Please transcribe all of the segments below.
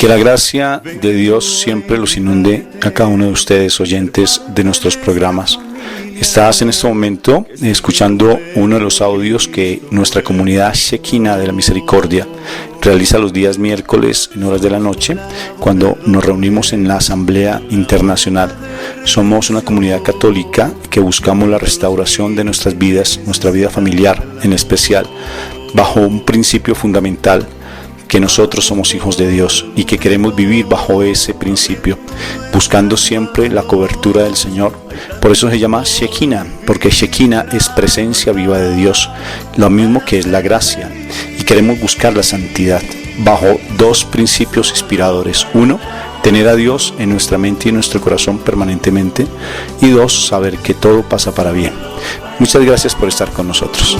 Que la gracia de Dios siempre los inunde a cada uno de ustedes, oyentes de nuestros programas. Estás en este momento escuchando uno de los audios que nuestra comunidad Shekinah de la Misericordia realiza los días miércoles en horas de la noche, cuando nos reunimos en la Asamblea Internacional. Somos una comunidad católica que buscamos la restauración de nuestras vidas, nuestra vida familiar en especial, bajo un principio fundamental: que nosotros somos hijos de Dios y que queremos vivir bajo ese principio, buscando siempre la cobertura del Señor. Por eso se llama Shekinah, porque Shekinah es presencia viva de Dios, lo mismo que es la gracia, y queremos buscar la santidad bajo dos principios inspiradores: uno, tener a Dios en nuestra mente y en nuestro corazón permanentemente, y dos, saber que todo pasa para bien. Muchas gracias por estar con nosotros.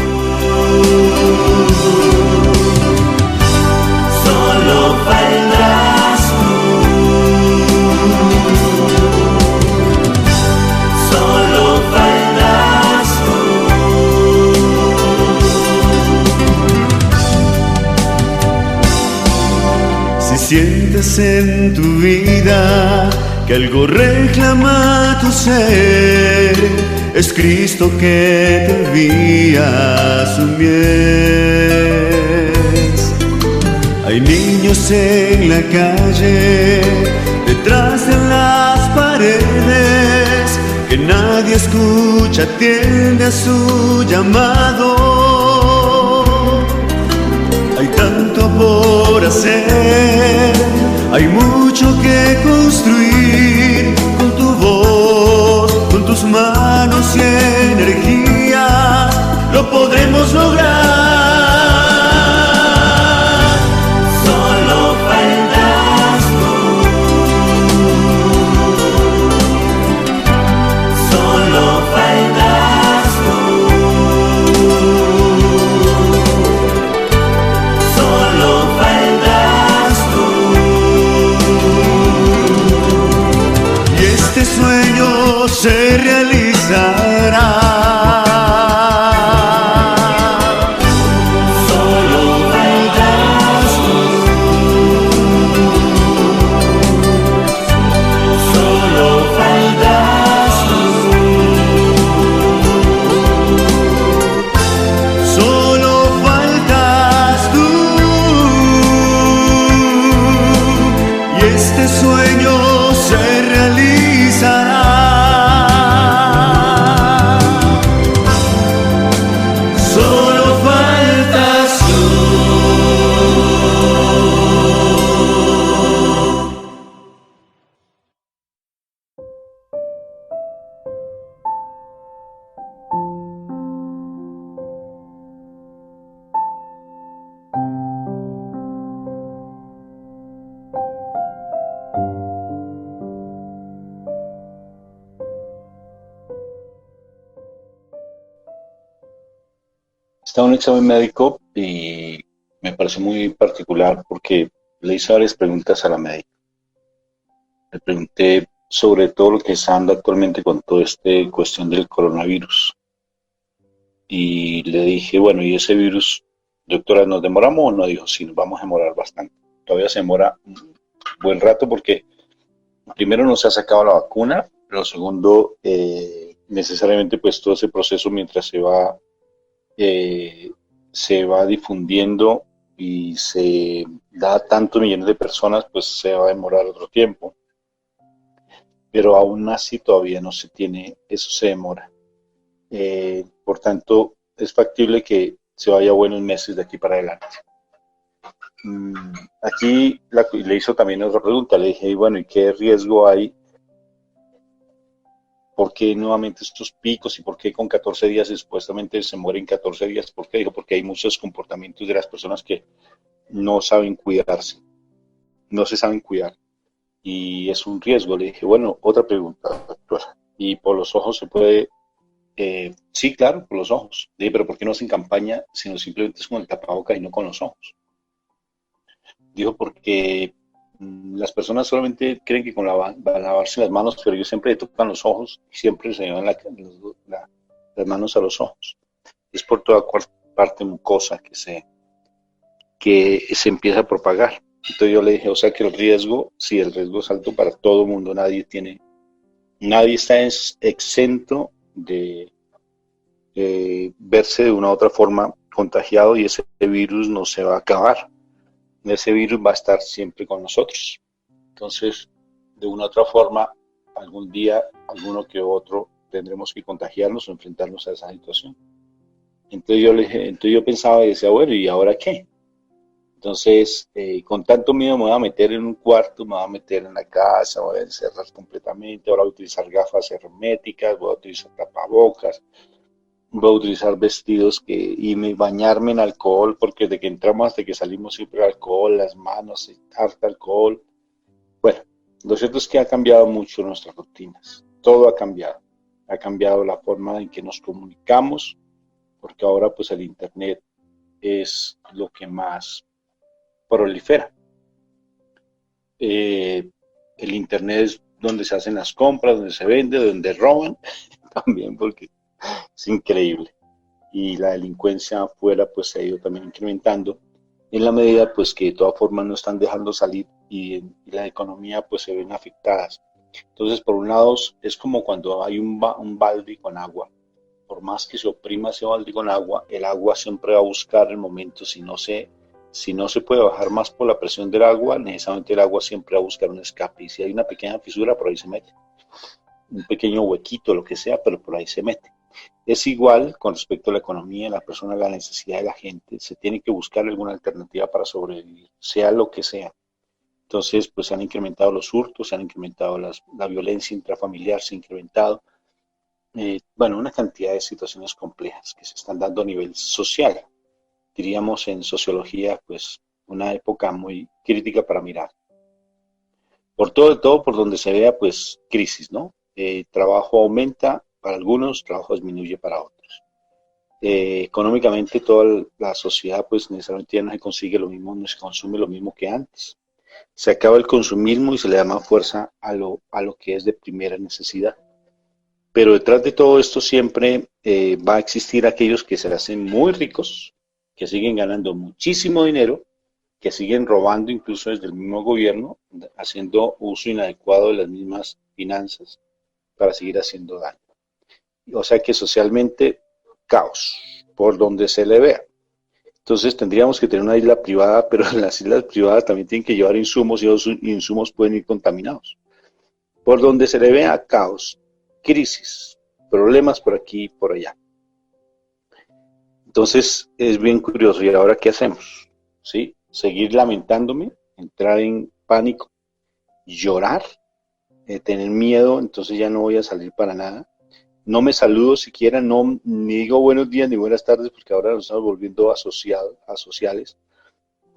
Sientes en tu vida que algo reclama tu ser, es Cristo que te envía su mies. Hay niños en la calle, detrás de las paredes, que nadie escucha, atiende a su llamado. Hay tanto por hacer, hay mucho que construir, con tu voz, con tus manos y energía, lo podremos lograr. Solo faltas tú, solo faltas tú. Este sueño se realizará. Solo faltas tú, solo faltas tú, solo faltas tú, y este sueño se realizará. Solo faltas tú. Está un examen médico y me pareció muy particular porque le hice varias preguntas a la médica. Le pregunté sobre todo lo que está dando actualmente con toda esta cuestión del coronavirus. Y le dije, bueno, ¿y ese virus, doctora, nos demoramos o no? Dijo, sí, nos vamos a demorar bastante. Todavía se demora un buen rato porque primero no se ha sacado la vacuna, pero segundo, necesariamente pues todo ese proceso mientras se va difundiendo y se da a tantos millones de personas, pues se va a demorar otro tiempo. Pero aún así todavía no se tiene, eso se demora. Por tanto, es factible que se vaya buenos meses de aquí para adelante. Aquí le hizo también otra pregunta, le dije, bueno, ¿y qué riesgo hay? ¿Por qué nuevamente estos picos y por qué con 14 días y supuestamente se mueren 14 días? ¿Por qué? Dijo, porque hay muchos comportamientos de las personas que no saben cuidarse, no se saben cuidar y es un riesgo. Le dije, bueno, otra pregunta, doctora, ¿y por los ojos se puede? Sí, claro, por los ojos. Le dije, pero ¿por qué no hacen campaña sino simplemente es con el tapabocas y no con los ojos? Dijo, porque las personas solamente creen que con lavarse las manos, pero ellos siempre le tocan los ojos y siempre se llevan las manos a los ojos. Es por toda parte mucosa que se empieza a propagar. Entonces yo le dije, o sea que el riesgo, sí, el riesgo es alto para todo el mundo, nadie está exento de verse de una u otra forma contagiado y ese virus no se va a acabar. Ese virus va a estar siempre con nosotros. Entonces, de una u otra forma, algún día, alguno que otro, tendremos que contagiarnos o enfrentarnos a esa situación. Entonces yo pensaba y decía, bueno, ¿y ahora qué? Entonces, con tanto miedo me voy a meter en un cuarto, me voy a meter en la casa, me voy a encerrar completamente, ahora voy a utilizar gafas herméticas, voy a utilizar tapabocas, voy a utilizar bañarme en alcohol, porque desde que entramos hasta que salimos siempre alcohol, las manos, harta alcohol. Bueno, lo cierto es que ha cambiado mucho nuestras rutinas, todo ha cambiado la forma en que nos comunicamos, porque ahora pues el internet es lo que más prolifera. El internet es donde se hacen las compras, donde se vende, donde roban, también porque es increíble. Y la delincuencia afuera pues se ha ido también incrementando en la medida pues que de todas formas no están dejando salir y la economía pues se ven afectadas. Entonces por un lado es como cuando hay un balde con agua. Por más que se oprima ese balde con agua, el agua siempre va a buscar el momento, si no se puede bajar más por la presión del agua, necesariamente el agua siempre va a buscar un escape. Y si hay una pequeña fisura, por ahí se mete. Un pequeño huequito, lo que sea, pero por ahí se mete. Es igual con respecto a la economía, la persona, la necesidad de la gente. Se tiene que buscar alguna alternativa para sobrevivir, sea lo que sea. Entonces, pues se han incrementado los hurtos, se han incrementado la violencia intrafamiliar, se ha incrementado. Bueno, una cantidad de situaciones complejas que se están dando a nivel social. Diríamos en sociología, pues una época muy crítica para mirar. Por todo por donde se vea, pues crisis, ¿no? Trabajo aumenta para algunos, trabajo disminuye para otros. Económicamente toda la sociedad pues necesariamente ya no se consigue lo mismo, no se consume lo mismo que antes. Se acaba el consumismo y se le da más fuerza a lo que es de primera necesidad. Pero detrás de todo esto siempre va a existir aquellos que se hacen muy ricos, que siguen ganando muchísimo dinero, que siguen robando incluso desde el mismo gobierno, haciendo uso inadecuado de las mismas finanzas para seguir haciendo daño. O sea que socialmente, caos, por donde se le vea. Entonces tendríamos que tener una isla privada, pero las islas privadas también tienen que llevar insumos y los insumos pueden ir contaminados. Por donde se le vea, caos, crisis, problemas por aquí y por allá. Entonces es bien curioso, ¿y ahora qué hacemos? ¿Sí? Seguir lamentándome, entrar en pánico, llorar, tener miedo, entonces ya no voy a salir para nada. No me saludo siquiera, ni digo buenos días ni buenas tardes, porque ahora nos estamos volviendo asociales,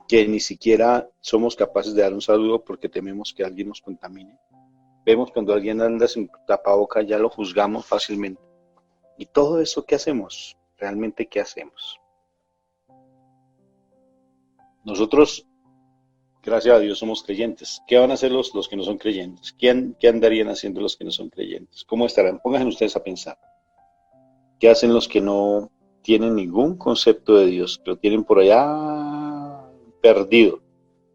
que ni siquiera somos capaces de dar un saludo porque tememos que alguien nos contamine. Vemos cuando alguien anda sin tapabocas, ya lo juzgamos fácilmente. ¿Y todo eso qué hacemos? ¿Realmente qué hacemos? Nosotros, gracias a Dios, somos creyentes. ¿Qué van a hacer los que no son creyentes? ¿Qué andarían haciendo los que no son creyentes? ¿Cómo estarán? Pónganse ustedes a pensar. ¿Qué hacen los que no tienen ningún concepto de Dios? Que lo tienen por allá perdido.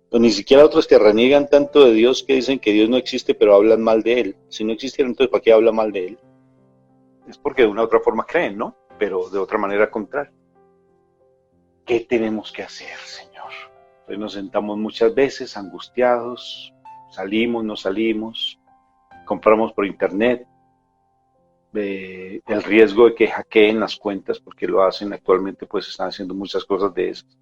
Pues ni siquiera otros que reniegan tanto de Dios, que dicen que Dios no existe, pero hablan mal de Él. Si no existiera, entonces ¿para qué habla mal de Él? Es porque de una u otra forma creen, ¿no? Pero de otra manera contraria. ¿Qué tenemos que hacer, Señor? Pues nos sentamos muchas veces angustiados, salimos, no salimos, compramos por internet, el riesgo de que hackeen las cuentas, porque lo hacen actualmente, pues están haciendo muchas cosas de esas.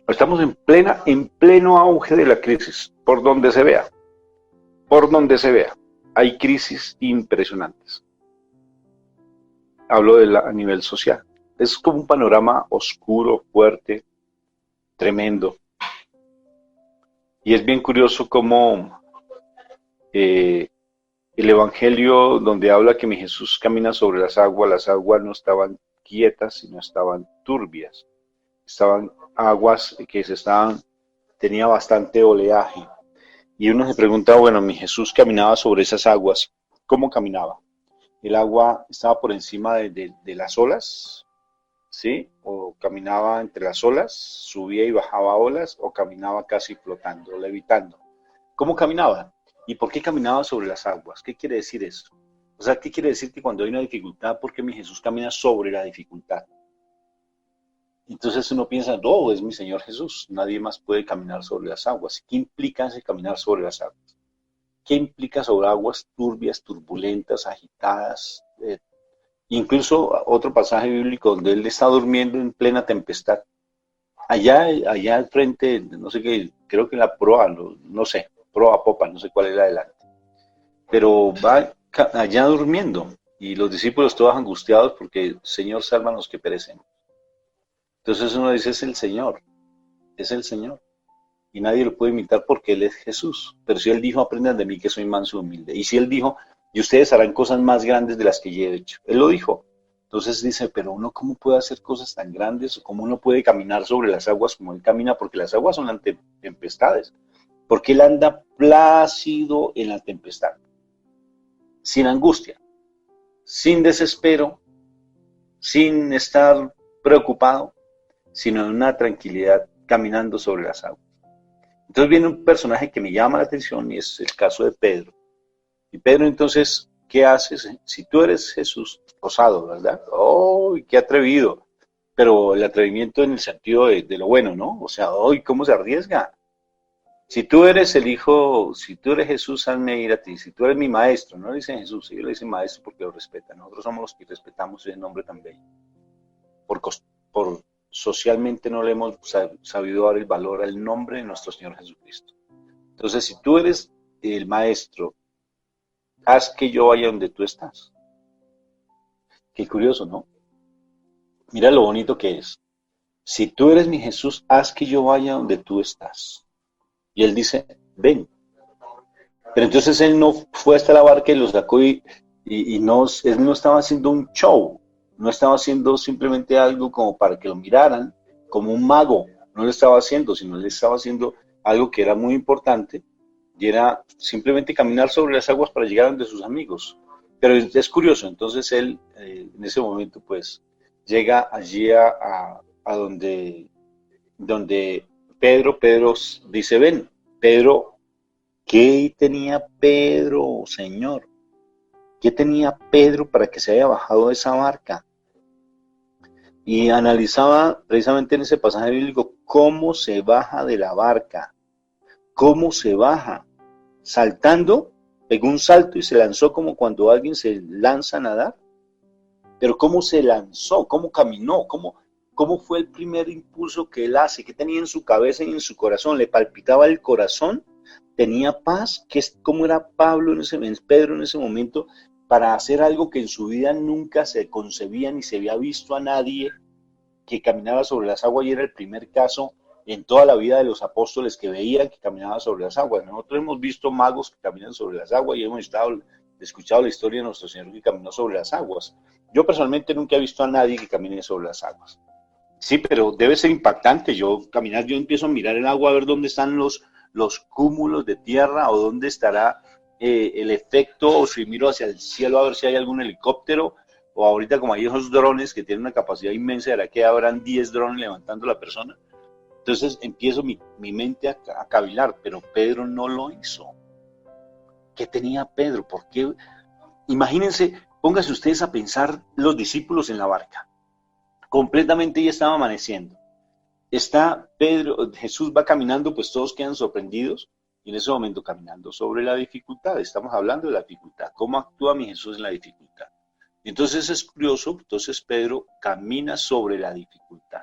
Estamos en pleno auge de la crisis, por donde se vea, hay crisis impresionantes. Hablo a nivel social. Es como un panorama oscuro, fuerte, tremendo. Y es bien curioso cómo el Evangelio, donde habla que mi Jesús camina sobre las aguas no estaban quietas, sino estaban turbias. Estaban aguas que tenía bastante oleaje. Y uno se pregunta, bueno, mi Jesús caminaba sobre esas aguas, ¿cómo caminaba? ¿El agua estaba por encima de las olas? ¿sí? O caminaba entre las olas, subía y bajaba olas, o caminaba casi flotando, levitando. ¿Cómo caminaba? ¿Y por qué caminaba sobre las aguas? ¿Qué quiere decir eso? O sea, ¿qué quiere decir que cuando hay una dificultad, por qué mi Jesús camina sobre la dificultad? Entonces uno piensa, no, es mi Señor Jesús, nadie más puede caminar sobre las aguas. ¿Qué implica ese caminar sobre las aguas? ¿Qué implica sobre aguas turbias, turbulentas, agitadas? Incluso otro pasaje bíblico donde él está durmiendo en plena tempestad. Allá al frente, no sé qué, creo que en la proa, no sé, proa, popa, no sé cuál es la adelante. Pero va allá durmiendo y los discípulos todos angustiados porque Señor, sálvanos que perecemos. Entonces uno dice, es el Señor, es el Señor. Y nadie lo puede imitar porque Él es Jesús. Pero si Él dijo, aprendan de mí que soy manso y humilde. Y si Él dijo, y ustedes harán cosas más grandes de las que yo he hecho. Él lo dijo. Entonces dice, pero uno cómo puede hacer cosas tan grandes, o cómo uno puede caminar sobre las aguas como Él camina, porque las aguas son las tempestades. Porque Él anda plácido en la tempestad, sin angustia, sin desespero, sin estar preocupado, sino en una tranquilidad caminando sobre las aguas. Entonces viene un personaje que me llama la atención y es el caso de Pedro. Y Pedro entonces, ¿qué haces? Si tú eres Jesús, osado, ¿verdad? ¡Oh, qué atrevido! Pero el atrevimiento en el sentido de lo bueno, ¿no? O sea, ¡oh, cómo se arriesga! Si tú eres el Hijo, si tú eres Jesús, hazme ir a ti. Si tú eres mi maestro, no le dicen Jesús, ellos le dicen maestro porque lo respetan. Nosotros somos los que respetamos ese nombre tan bello. Por socialmente no le hemos sabido dar el valor al nombre de nuestro Señor Jesucristo. Entonces, si tú eres el maestro, haz que yo vaya donde tú estás. Qué curioso, ¿no? Mira lo bonito que es. Si tú eres mi Jesús, haz que yo vaya donde tú estás. Y él dice, ven. Pero entonces él no fue hasta la barca y lo sacó y no, él no estaba haciendo un show. No estaba haciendo simplemente algo como para que lo miraran, como un mago. No lo estaba haciendo, sino él estaba haciendo algo que era muy importante y era simplemente caminar sobre las aguas para llegar a donde sus amigos. Pero es curioso, entonces él en ese momento pues llega allí a donde Pedro dice, ven, Pedro, ¿qué tenía Pedro, Señor? ¿Qué tenía Pedro para que se haya bajado de esa barca? Y analizaba precisamente en ese pasaje bíblico cómo se baja de la barca. ¿Cómo se baja? Saltando, pegó un salto y se lanzó como cuando alguien se lanza a nadar. Pero ¿cómo se lanzó? ¿Cómo caminó? ¿Cómo fue el primer impulso que él hace? ¿Qué tenía en su cabeza y en su corazón? ¿Le palpitaba el corazón? ¿Tenía paz? ¿Cómo era Pedro en ese momento para hacer algo que en su vida nunca se concebía ni se había visto a nadie que caminaba sobre las aguas? Y era el primer caso en toda la vida de los apóstoles que veían que caminaba sobre las aguas. Nosotros hemos visto magos que caminan sobre las aguas y hemos escuchado la historia de nuestro Señor que caminó sobre las aguas. Yo personalmente nunca he visto a nadie que camine sobre las aguas. Sí, pero debe ser impactante. Yo empiezo a mirar el agua a ver dónde están los cúmulos de tierra o dónde estará el efecto, o si miro hacia el cielo a ver si hay algún helicóptero, o ahorita como hay esos drones que tienen una capacidad inmensa, ¿será que habrán 10 drones levantando a la persona? Entonces empiezo mi mente a cavilar, pero Pedro no lo hizo. ¿Qué tenía Pedro? ¿Por qué? Imagínense, pónganse ustedes a pensar los discípulos en la barca. Completamente ya estaba amaneciendo. Está Pedro, Jesús va caminando, pues todos quedan sorprendidos, y en ese momento caminando sobre la dificultad. Estamos hablando de la dificultad. ¿Cómo actúa mi Jesús en la dificultad? Entonces es curioso, entonces Pedro camina sobre la dificultad.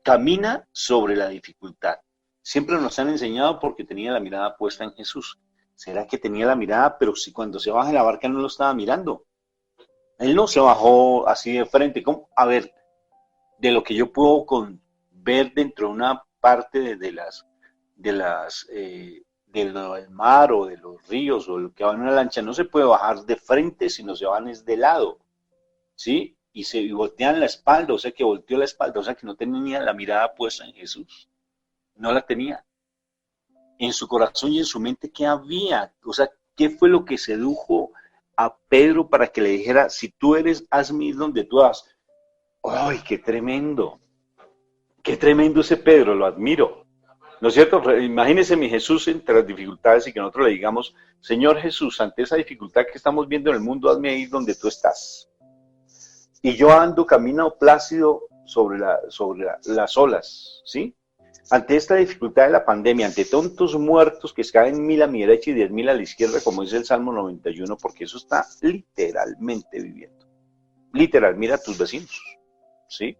Camina sobre la dificultad. Siempre nos han enseñado porque tenía la mirada puesta en Jesús. ¿Será que tenía la mirada, pero si cuando se baja de la barca no lo estaba mirando? Él no se bajó así de frente. ¿Cómo? A ver, de lo que yo puedo ver dentro de una parte del mar o de los ríos o lo que va en una lancha, no se puede bajar de frente, sino se van es de lado, ¿sí? Y voltean la espalda, o sea que volteó la espalda, o sea que no tenía la mirada puesta en Jesús, no la tenía. En su corazón y en su mente, ¿qué había? O sea, ¿qué fue lo que sedujo a Pedro para que le dijera, si tú eres, hazme ir donde tú vas? ¡Ay, qué tremendo! ¡Qué tremendo ese Pedro! Lo admiro. ¿No es cierto? Imagínese mi Jesús entre las dificultades y que nosotros le digamos, Señor Jesús, ante esa dificultad que estamos viendo en el mundo, hazme ir donde tú estás. Y yo ando, camino plácido sobre las olas, ¿sí? Ante esta dificultad de la pandemia, ante tantos muertos que caen 1000 a mi derecha y 10.000 a la izquierda, como dice el Salmo 91, porque eso está literalmente viviendo. Literal, mira a tus vecinos, ¿sí?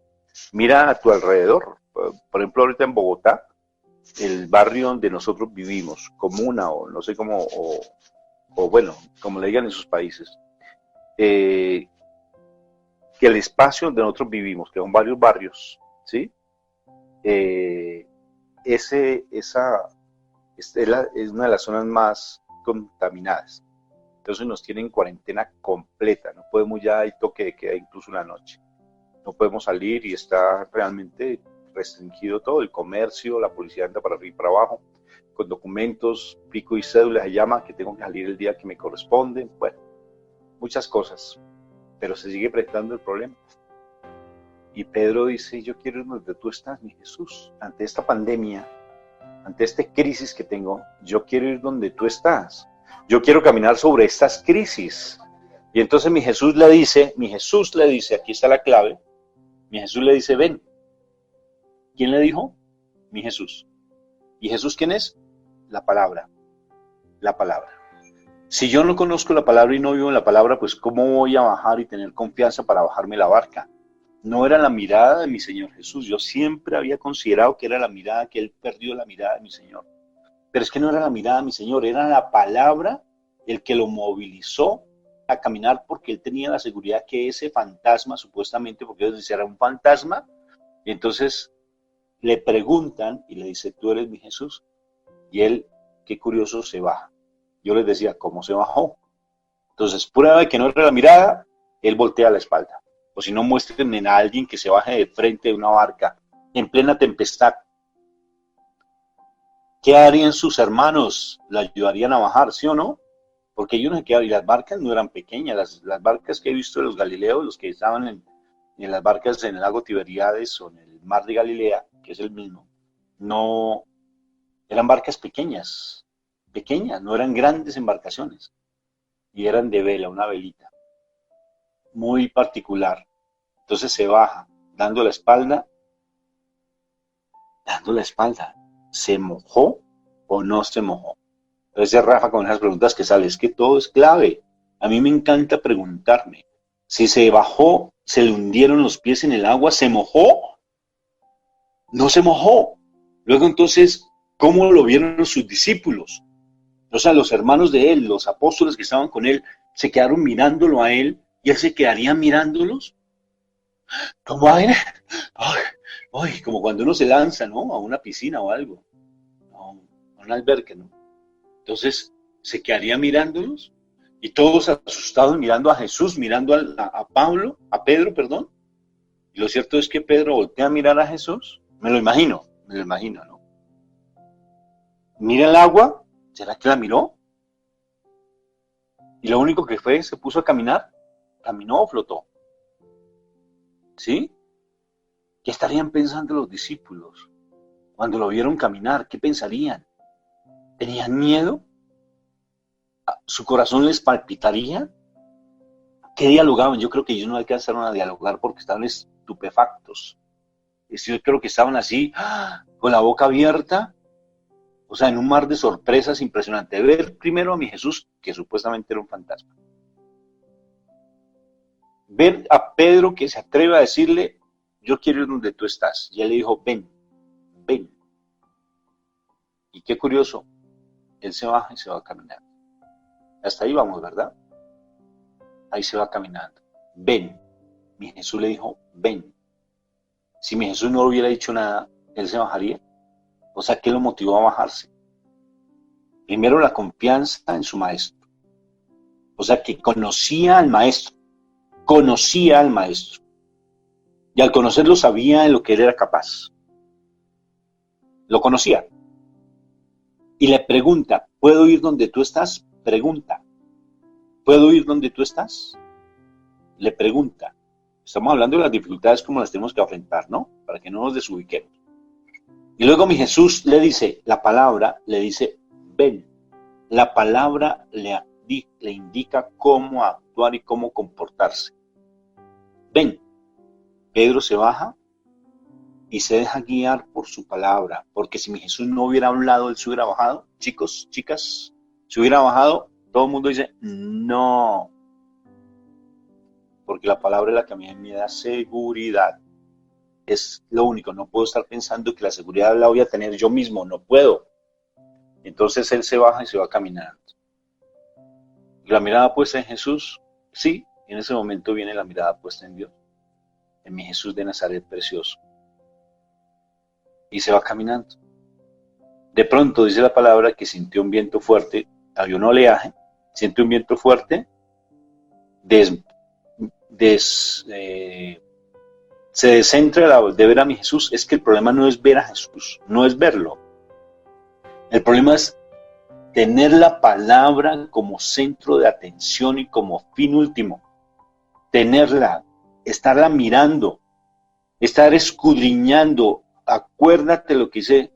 Mira a tu alrededor. Por ejemplo, ahorita en Bogotá, el barrio donde nosotros vivimos, comuna o no sé cómo, o bueno, como le digan en sus países, que el espacio donde nosotros vivimos, que son varios barrios, ¿sí? Es una de las zonas más contaminadas. Entonces nos tienen en cuarentena completa, no podemos ya, hay toque de queda incluso una noche. No podemos salir y está realmente restringido todo, el comercio, la policía anda para arriba y para abajo, con documentos, pico y cédula se llama, que tengo que salir el día que me corresponde, bueno, muchas cosas, pero se sigue presentando el problema. Y Pedro dice, yo quiero ir donde tú estás, mi Jesús, ante esta pandemia, ante esta crisis que tengo, yo quiero ir donde tú estás, yo quiero caminar sobre estas crisis. Y entonces mi Jesús le dice, aquí está la clave, mi Jesús le dice, ven. ¿Quién le dijo? Mi Jesús. ¿Y Jesús quién es? La palabra. La palabra. Si yo no conozco la palabra y no vivo en la palabra, pues ¿cómo voy a bajar y tener confianza para bajarme la barca? No era la mirada de mi Señor Jesús. Yo siempre había considerado que era la mirada, que Él perdió la mirada de mi Señor. Pero es que no era la mirada de mi Señor, era la palabra el que lo movilizó a caminar, porque Él tenía la seguridad que ese fantasma, supuestamente, porque ellos decían era un fantasma, y entonces le preguntan y le dice, ¿tú eres mi Jesús? Y él, qué curioso, se baja. Yo les decía, ¿cómo se bajó? Entonces, prueba de que no era la mirada, él voltea la espalda. O si no, muestren a alguien que se baje de frente de una barca en plena tempestad. ¿Qué harían sus hermanos? ¿La ayudarían a bajar, sí o no? Porque ellos no se quedaban, y las barcas no eran pequeñas. Las barcas que he visto de los Galileos, los que estaban en las barcas en el lago Tiberíades o en el mar de Galilea, que es el mismo, no eran barcas pequeñas, no eran grandes embarcaciones, y eran de vela, una velita, muy particular. Entonces se baja, dando la espalda, ¿se mojó o no se mojó? Entonces Rafa con esas preguntas que sale, es que todo es clave. A mí me encanta preguntarme, si se bajó, se le hundieron los pies en el agua, ¿se mojó? No se mojó. Luego entonces, ¿cómo lo vieron sus discípulos? O sea, los hermanos de él, los apóstoles que estaban con él, se quedaron mirándolo a él y él se quedaría mirándolos. Como, ay, como cuando uno se lanza, ¿no? A una piscina o algo, a un albergue, ¿no? Entonces, se quedaría mirándolos y todos asustados mirando a Jesús, mirando a Pedro, perdón. Y lo cierto es que Pedro voltea a mirar a Jesús, me lo imagino, ¿no? Mira el agua, ¿será que la miró? Y lo único que fue, se puso a caminar, caminó o flotó. ¿Sí? ¿Qué estarían pensando los discípulos cuando lo vieron caminar? ¿Qué pensarían? ¿Tenían miedo? ¿Su corazón les palpitaría? ¿Qué dialogaban? Yo creo que ellos no alcanzaron a dialogar porque estaban estupefactos. Yo creo que estaban así, con la boca abierta, o sea, en un mar de sorpresas impresionante. Ver primero a mi Jesús, que supuestamente era un fantasma. Ver a Pedro que se atreve a decirle, yo quiero ir donde tú estás. Y él le dijo, ven. Y qué curioso, él se baja y se va a caminar. Hasta ahí vamos, ¿verdad? Ahí se va caminando. Ven. Mi Jesús le dijo, ven. Si mi Jesús no hubiera dicho nada, él se bajaría. O sea, ¿qué lo motivó a bajarse? Primero, la confianza en su maestro. O sea, que conocía al maestro. Y al conocerlo sabía de lo que él era capaz. Lo conocía. Y le pregunta, ¿puedo ir donde tú estás? Pregunta, ¿puedo ir donde tú estás? Le pregunta. Estamos hablando de las dificultades como las tenemos que afrontar, ¿no? Para que no nos desubiquemos. Y luego mi Jesús le dice, la palabra le dice, ven. La palabra le indica cómo actuar y cómo comportarse. Ven. Pedro se baja y se deja guiar por su palabra, porque si mi Jesús no hubiera hablado, él se hubiera bajado. Chicos, chicas, se hubiera bajado, todo el mundo dice, no. Porque la palabra es la que a mí me da seguridad. Es lo único, no puedo estar pensando que la seguridad la voy a tener yo mismo, no puedo. Entonces él se baja y se va caminando. ¿Y la mirada puesta en Jesús? Sí, en ese momento viene la mirada puesta en Dios, en mi Jesús de Nazaret precioso. Y se va caminando. De pronto dice la palabra que sintió un viento fuerte, había un oleaje, siente un viento fuerte, se descentra de ver a mi Jesús. Es que el problema no es ver a Jesús, no es verlo. El problema es tener la palabra como centro de atención y como fin último. Tenerla, estarla mirando, estar escudriñando. Acuérdate lo que dice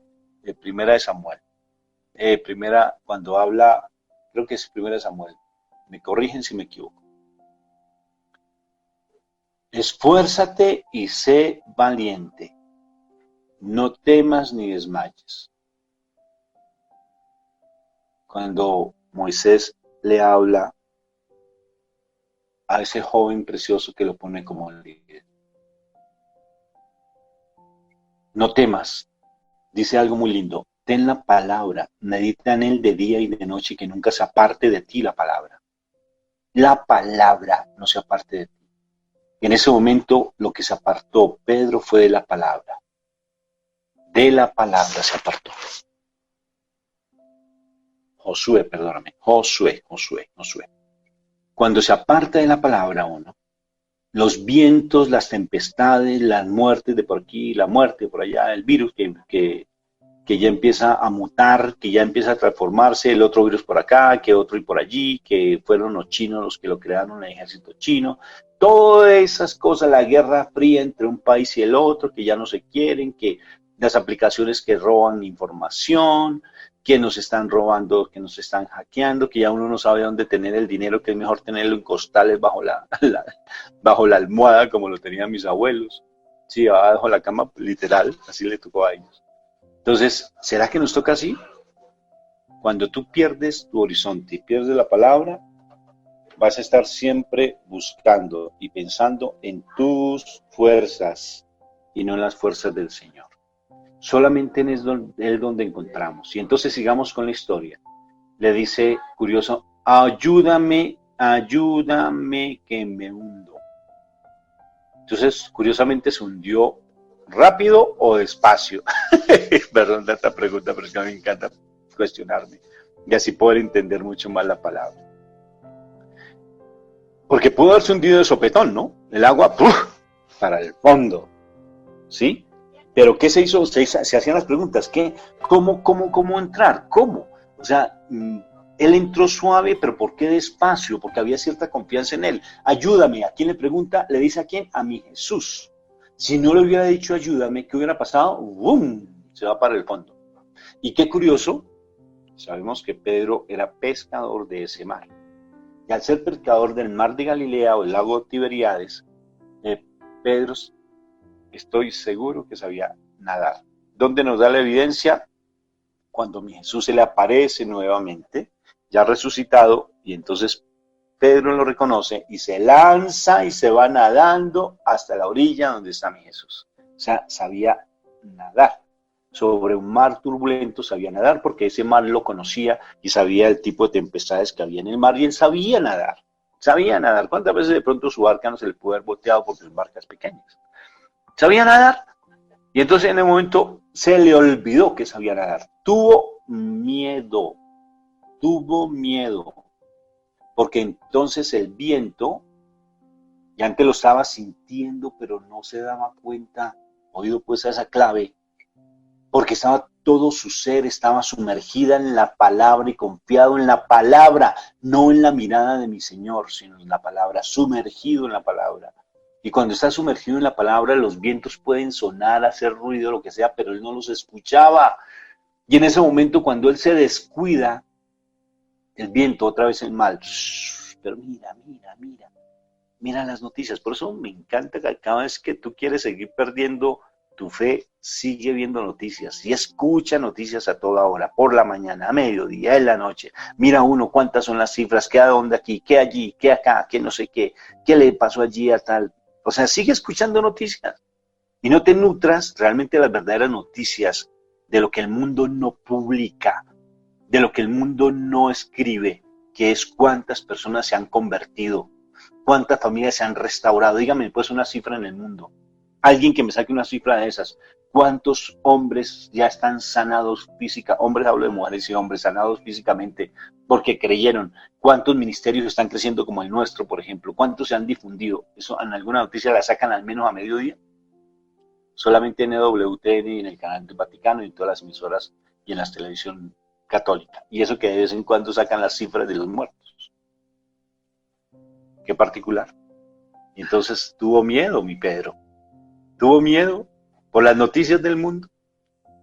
Primera de Samuel. Cuando habla, creo que es Primera de Samuel. Me corrigen si me equivoco. Esfuérzate y sé valiente. No temas ni desmayes. Cuando Moisés le habla a ese joven precioso que lo pone como líder. No temas. Dice algo muy lindo. Ten la palabra, medita en él de día y de noche, y que nunca se aparte de ti la palabra. La palabra no se aparte de ti. En ese momento lo que se apartó Pedro fue de la palabra. De la palabra se apartó. Josué. Cuando se aparta de la palabra uno, los vientos, las tempestades, las muertes de por aquí, la muerte por allá, el virus que ya empieza a mutar, que ya empieza a transformarse, el otro virus por acá, que otro y por allí, que fueron los chinos los que lo crearon, el ejército chino, todas esas cosas, la guerra fría entre un país y el otro, que ya no se quieren, que las aplicaciones que roban información, que nos están robando, que nos están hackeando, que ya uno no sabe dónde tener el dinero, que es mejor tenerlo en costales bajo la almohada, como lo tenían mis abuelos, sí, bajo la cama, literal, así le tocó a ellos. Entonces, ¿será que nos toca así? Cuando tú pierdes tu horizonte y pierdes la palabra, vas a estar siempre buscando y pensando en tus fuerzas y no en las fuerzas del Señor. Solamente en Él donde encontramos. Y entonces sigamos con la historia. Le dice, curioso, ayúdame que me hundo. Entonces, curiosamente se hundió rápido o despacio. Perdón de esta pregunta, pero es que a mí me encanta cuestionarme y así poder entender mucho más la palabra. Porque pudo haberse hundido de sopetón, ¿no? El agua ¡puf!, para el fondo, ¿sí? Pero ¿qué se hizo? Se hacían las preguntas. ¿Cómo entrar? ¿Cómo? O sea, él entró suave, pero ¿por qué despacio? Porque había cierta confianza en él. Ayúdame. ¿A quién le pregunta? Le dice a quién, a mi Jesús. Si no le hubiera dicho ayúdame, ¿qué hubiera pasado? ¡Bum! Se va para el fondo. Y qué curioso, sabemos que Pedro era pescador de ese mar. Y al ser pescador del mar de Galilea o el lago Tiberíades, Pedro, estoy seguro que sabía nadar. ¿Dónde nos da la evidencia? Cuando mi Jesús se le aparece nuevamente, ya resucitado, y entonces Pedro lo reconoce y se lanza y se va nadando hasta la orilla donde está mi Jesús. O sea, sabía nadar. Sobre un mar turbulento sabía nadar porque ese mar lo conocía y sabía el tipo de tempestades que había en el mar y él sabía nadar. Sabía nadar. ¿Cuántas veces de pronto su barca no se le pudo haber volteado porque son barcas pequeñas? Sabía nadar. Y entonces en el momento se le olvidó que sabía nadar. Tuvo miedo. Porque entonces el viento, ya antes lo estaba sintiendo, pero no se daba cuenta, oído pues a esa clave, porque estaba todo su ser, estaba sumergida en la palabra y confiado en la palabra, no en la mirada de mi Señor, sino en la palabra, sumergido en la palabra. Y cuando está sumergido en la palabra, los vientos pueden sonar, hacer ruido, lo que sea, pero él no los escuchaba. Y en ese momento, cuando él se descuida, el viento, otra vez el mal. Pero mira las noticias. Por eso me encanta que cada vez que tú quieres seguir perdiendo tu fe, sigue viendo noticias y escucha noticias a toda hora, por la mañana, a mediodía, en la noche. Mira uno cuántas son las cifras, qué a dónde aquí, qué allí, qué acá, qué no sé qué le pasó allí a tal. O sea, sigue escuchando noticias y no te nutras realmente de las verdaderas noticias, de lo que el mundo no publica, de lo que el mundo no escribe, que es cuántas personas se han convertido, cuántas familias se han restaurado. Dígame pues una cifra en el mundo. Alguien que me saque una cifra de esas. ¿Cuántos hombres ya están sanados físicamente? Hombres, hablo de mujeres y hombres, sanados físicamente porque creyeron. ¿Cuántos ministerios están creciendo como el nuestro, por ejemplo? ¿Cuántos se han difundido? Eso en alguna noticia la sacan al menos a mediodía. Solamente en EWTN y en el canal del Vaticano y en todas las emisoras y en la televisión católica. Y eso que de vez en cuando sacan las cifras de los muertos. Qué particular. Y entonces tuvo miedo mi Pedro. Tuvo miedo por las noticias del mundo.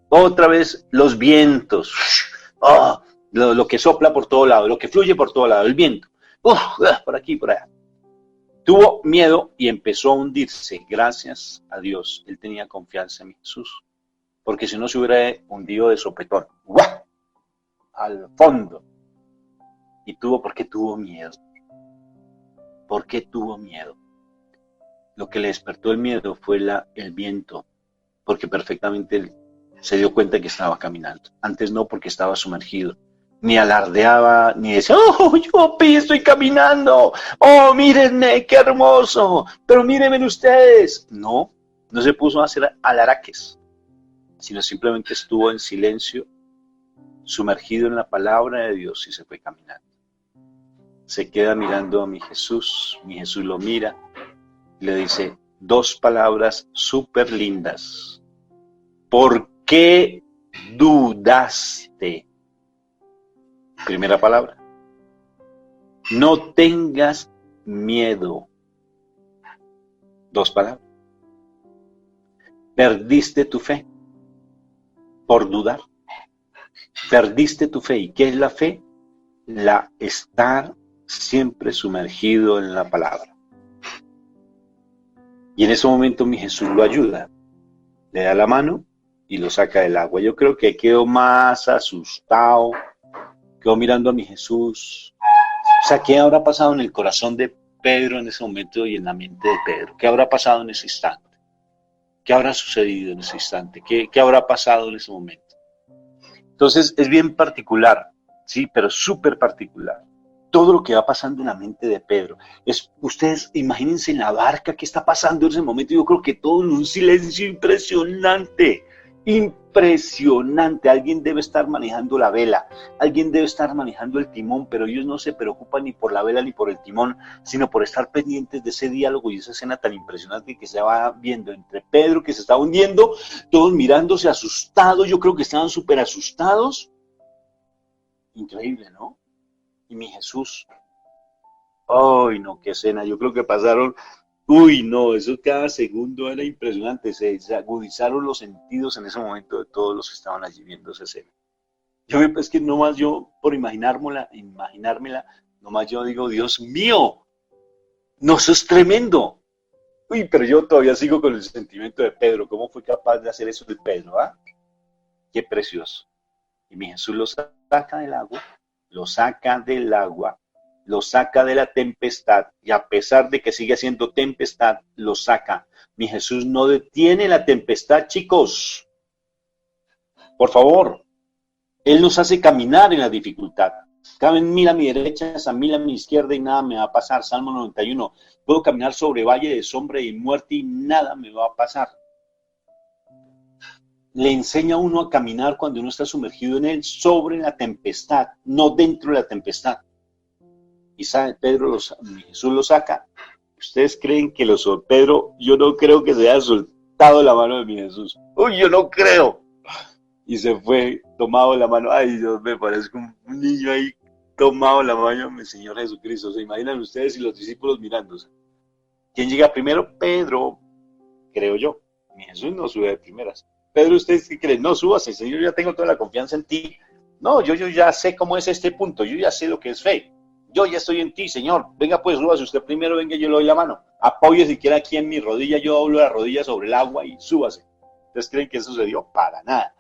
Otra vez los vientos. Oh, lo que sopla por todo lado, lo que fluye por todo lado, el viento. Por aquí, por allá. Tuvo miedo y empezó a hundirse. Gracias a Dios, él tenía confianza en Jesús. Porque si no se hubiera hundido de sopetón. ¡Guau! Al fondo. ¿Y por qué tuvo miedo? ¿Por qué tuvo miedo? Lo que le despertó el miedo fue el viento, porque perfectamente él se dio cuenta que estaba caminando. Antes no, porque estaba sumergido. Ni alardeaba, ni decía, oh, yo estoy caminando, oh, mírenme, qué hermoso, pero mírenme ustedes. No se puso a hacer alaraques, sino simplemente estuvo en silencio, sumergido en la palabra de Dios y se fue caminando. Se queda mirando a mi Jesús lo mira y le dice dos palabras súper lindas. ¿Por qué dudaste? Primera palabra. No tengas miedo. Dos palabras. Perdiste tu fe por dudar. Perdiste tu fe. ¿Y qué es la fe? Estar siempre sumergido en la palabra. Y en ese momento mi Jesús lo ayuda. Le da la mano y lo saca del agua. Yo creo que quedó más asustado. Quedó mirando a mi Jesús. O sea, ¿qué habrá pasado en el corazón de Pedro en ese momento y en la mente de Pedro? ¿Qué habrá pasado en ese instante? ¿Qué habrá sucedido en ese instante? ¿Qué habrá pasado en ese momento? Entonces, es bien particular, sí, pero súper particular. Todo lo que va pasando en la mente de Pedro. Ustedes imagínense en la barca qué está pasando en ese momento. Yo creo que todo en un silencio impresionante. Impresionante. Alguien debe estar manejando la vela. Alguien debe estar manejando el timón, pero ellos no se preocupan ni por la vela ni por el timón, sino por estar pendientes de ese diálogo y esa escena tan impresionante que se va viendo entre Pedro, que se está hundiendo, todos mirándose asustados. Yo creo que estaban súper asustados. Increíble, ¿no? Y mi Jesús, ¡ay no, qué escena! Yo creo que pasaron, uy no, eso cada segundo era impresionante, se agudizaron los sentidos en ese momento de todos los que estaban allí viendo esa escena. Es que nomás yo, por imaginármela, nomás yo digo, Dios mío, no, eso es tremendo. Uy, pero yo todavía sigo con el sentimiento de Pedro, ¿cómo fue capaz de hacer eso de Pedro? Qué precioso. Y mi Jesús lo saca del agua. Lo saca del agua, lo saca de la tempestad, y a pesar de que sigue siendo tempestad, lo saca. Mi Jesús no detiene la tempestad, chicos. Por favor, Él nos hace caminar en la dificultad. Caben 1000 a mi derecha, 1000 a mi izquierda y nada me va a pasar. Salmo 91. Puedo caminar sobre valle de sombra y muerte y nada me va a pasar. Le enseña a uno a caminar cuando uno está sumergido en él, sobre la tempestad, no dentro de la tempestad. Y sabe, Jesús lo saca. ¿Ustedes creen que Pedro, yo no creo que se haya soltado la mano de mi Jesús? ¡Uy, yo no creo! Y se fue tomado la mano. Ay, Dios, me parezco un niño ahí tomado la mano de mi Señor Jesucristo. ¿Se imaginan ustedes y los discípulos mirándose? ¿Quién llega primero? Pedro, creo yo. Mi Jesús no sube de primeras. Pedro, ¿usted qué cree? No, súbase, Señor, yo ya tengo toda la confianza en ti. No, yo ya sé cómo es este punto, yo ya sé lo que es fe. Yo ya estoy en ti, Señor. Venga, pues, súbase usted primero, venga, yo le doy la mano. Apoye siquiera aquí en mi rodilla, yo doblo la rodilla sobre el agua y súbase. ¿Ustedes creen que eso sucedió? Para nada.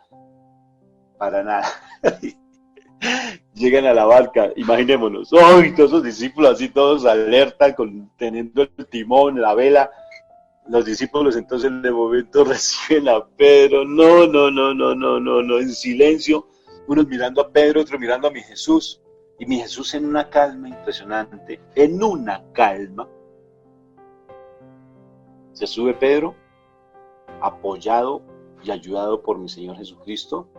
Para nada. Llegan a la barca, imaginémonos. ¡Ay! Todos los discípulos así, todos alerta, teniendo el timón, la vela. Los discípulos entonces de momento reciben a Pedro. No, en silencio. Unos mirando a Pedro, otros mirando a mi Jesús. Y mi Jesús en una calma impresionante, en una calma. Se sube Pedro, apoyado y ayudado por mi Señor Jesucristo.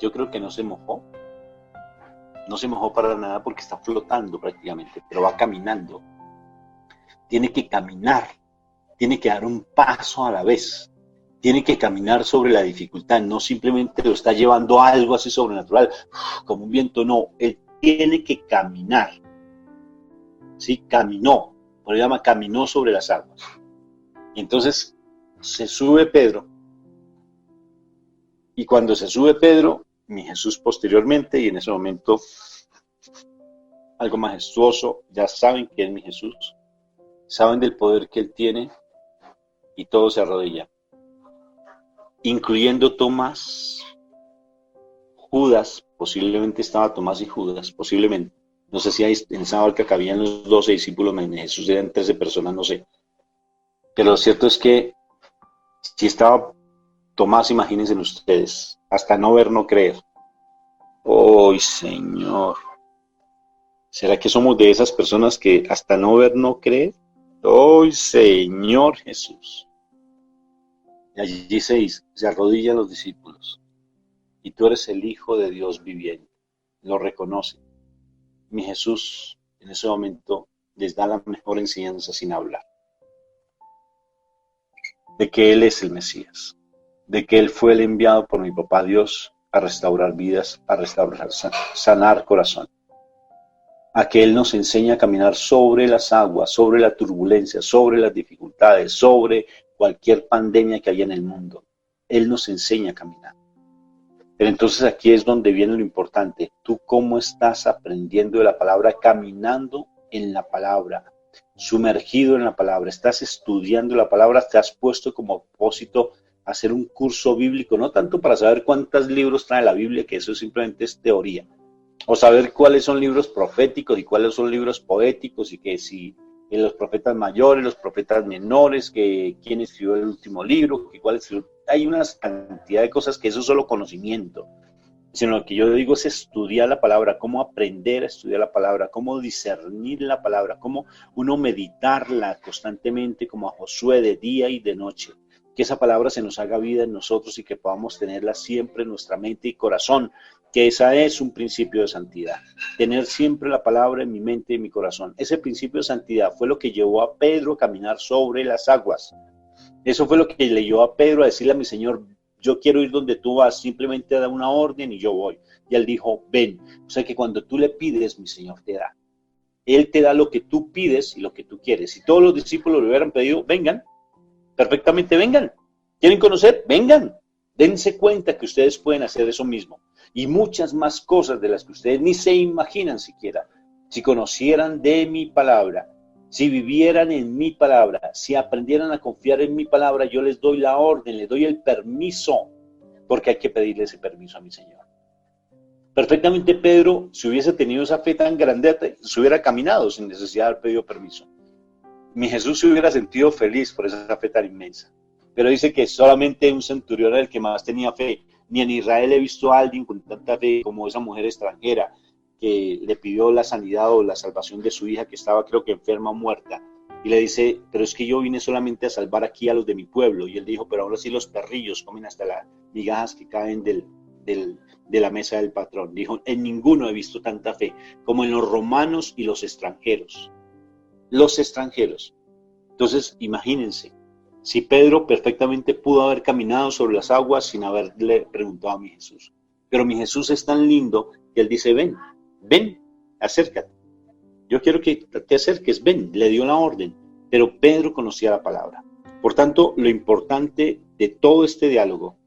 Yo creo que no se mojó. No se mojó para nada porque está flotando prácticamente, pero va caminando. Tiene que caminar, tiene que dar un paso a la vez. Tiene que caminar sobre la dificultad, no simplemente lo está llevando a algo así sobrenatural, como un viento, no. Él tiene que caminar. Sí, caminó, por eso se llama caminó sobre las aguas. Y entonces se sube Pedro, y cuando se sube Pedro, mi Jesús posteriormente, y en ese momento, algo majestuoso, ya saben que es mi Jesús, saben del poder que Él tiene, y todos se arrodillan. Incluyendo Tomás, Judas, posiblemente estaba Tomás y Judas, posiblemente. No sé si en esa barca cabían los 12 discípulos, Jesús eran 13 personas, no sé. Pero lo cierto es que si estaba Tomás, imagínense ustedes, hasta no ver, no creer. ¡Ay, Señor! ¿Será que somos de esas personas que hasta no ver, no creer? ¡Ay, Señor Jesús! Y allí se arrodillan los discípulos. Y tú eres el Hijo de Dios viviente. Lo reconoce. Mi Jesús en ese momento les da la mejor enseñanza sin hablar. De que Él es el Mesías. De que Él fue el enviado por mi papá Dios a restaurar vidas, a restaurar, sanar corazón. A que Él nos enseña a caminar sobre las aguas, sobre la turbulencia, sobre las dificultades, sobre cualquier pandemia que haya en el mundo. Él nos enseña a caminar. Pero entonces aquí es donde viene lo importante. ¿Tú cómo estás aprendiendo de la palabra, caminando en la palabra, sumergido en la palabra? ¿Estás estudiando la palabra? ¿Te has puesto como propósito hacer un curso bíblico? No tanto para saber cuántos libros trae la Biblia, que eso simplemente es teoría. O saber cuáles son libros proféticos y cuáles son libros poéticos, y que si los profetas mayores, los profetas menores, que quién escribió el último libro, que cuál es. Hay una cantidad de cosas que eso es solo conocimiento, sino lo que yo digo es estudiar la palabra, cómo aprender a estudiar la palabra, cómo discernir la palabra, cómo uno meditarla constantemente como a Josué de día y de noche, que esa palabra se nos haga vida en nosotros y que podamos tenerla siempre en nuestra mente y corazón, que esa es un principio de santidad, tener siempre la palabra en mi mente y en mi corazón. Ese principio de santidad fue lo que llevó a Pedro a caminar sobre las aguas. Eso fue lo que le llevó a Pedro a decirle a mi Señor, yo quiero ir donde tú vas, simplemente da una orden y yo voy. Y él dijo, ven. O sea que cuando tú le pides, mi Señor te da. Él te da lo que tú pides y lo que tú quieres. Si todos los discípulos le hubieran pedido, vengan, perfectamente vengan. ¿Quieren conocer? Vengan. Dense cuenta que ustedes pueden hacer eso mismo. Y muchas más cosas de las que ustedes ni se imaginan siquiera. Si conocieran de mi palabra, si vivieran en mi palabra, si aprendieran a confiar en mi palabra, yo les doy la orden, les doy el permiso, porque hay que pedirle ese permiso a mi Señor. Perfectamente Pedro, si hubiese tenido esa fe tan grande, se hubiera caminado sin necesidad de haber pedido permiso. Mi Jesús se hubiera sentido feliz por esa fe tan inmensa. Pero dice que solamente un centurión era el que más tenía fe. Ni en Israel he visto a alguien con tanta fe como esa mujer extranjera que le pidió la sanidad o la salvación de su hija que estaba, creo que enferma o muerta. Y le dice, pero es que yo vine solamente a salvar aquí a los de mi pueblo. Y él dijo, pero ahora sí los perrillos comen hasta las migajas que caen de la mesa del patrón. Dijo, en ninguno he visto tanta fe como en los romanos y los extranjeros. Los extranjeros. Entonces, imagínense. Si Pedro perfectamente pudo haber caminado sobre las aguas sin haberle preguntado a mi Jesús. Pero mi Jesús es tan lindo que él dice, ven, acércate. yo quiero que te acerques, ven, le dio la orden, pero Pedro conocía la palabra. Por tanto, lo importante de todo este diálogo,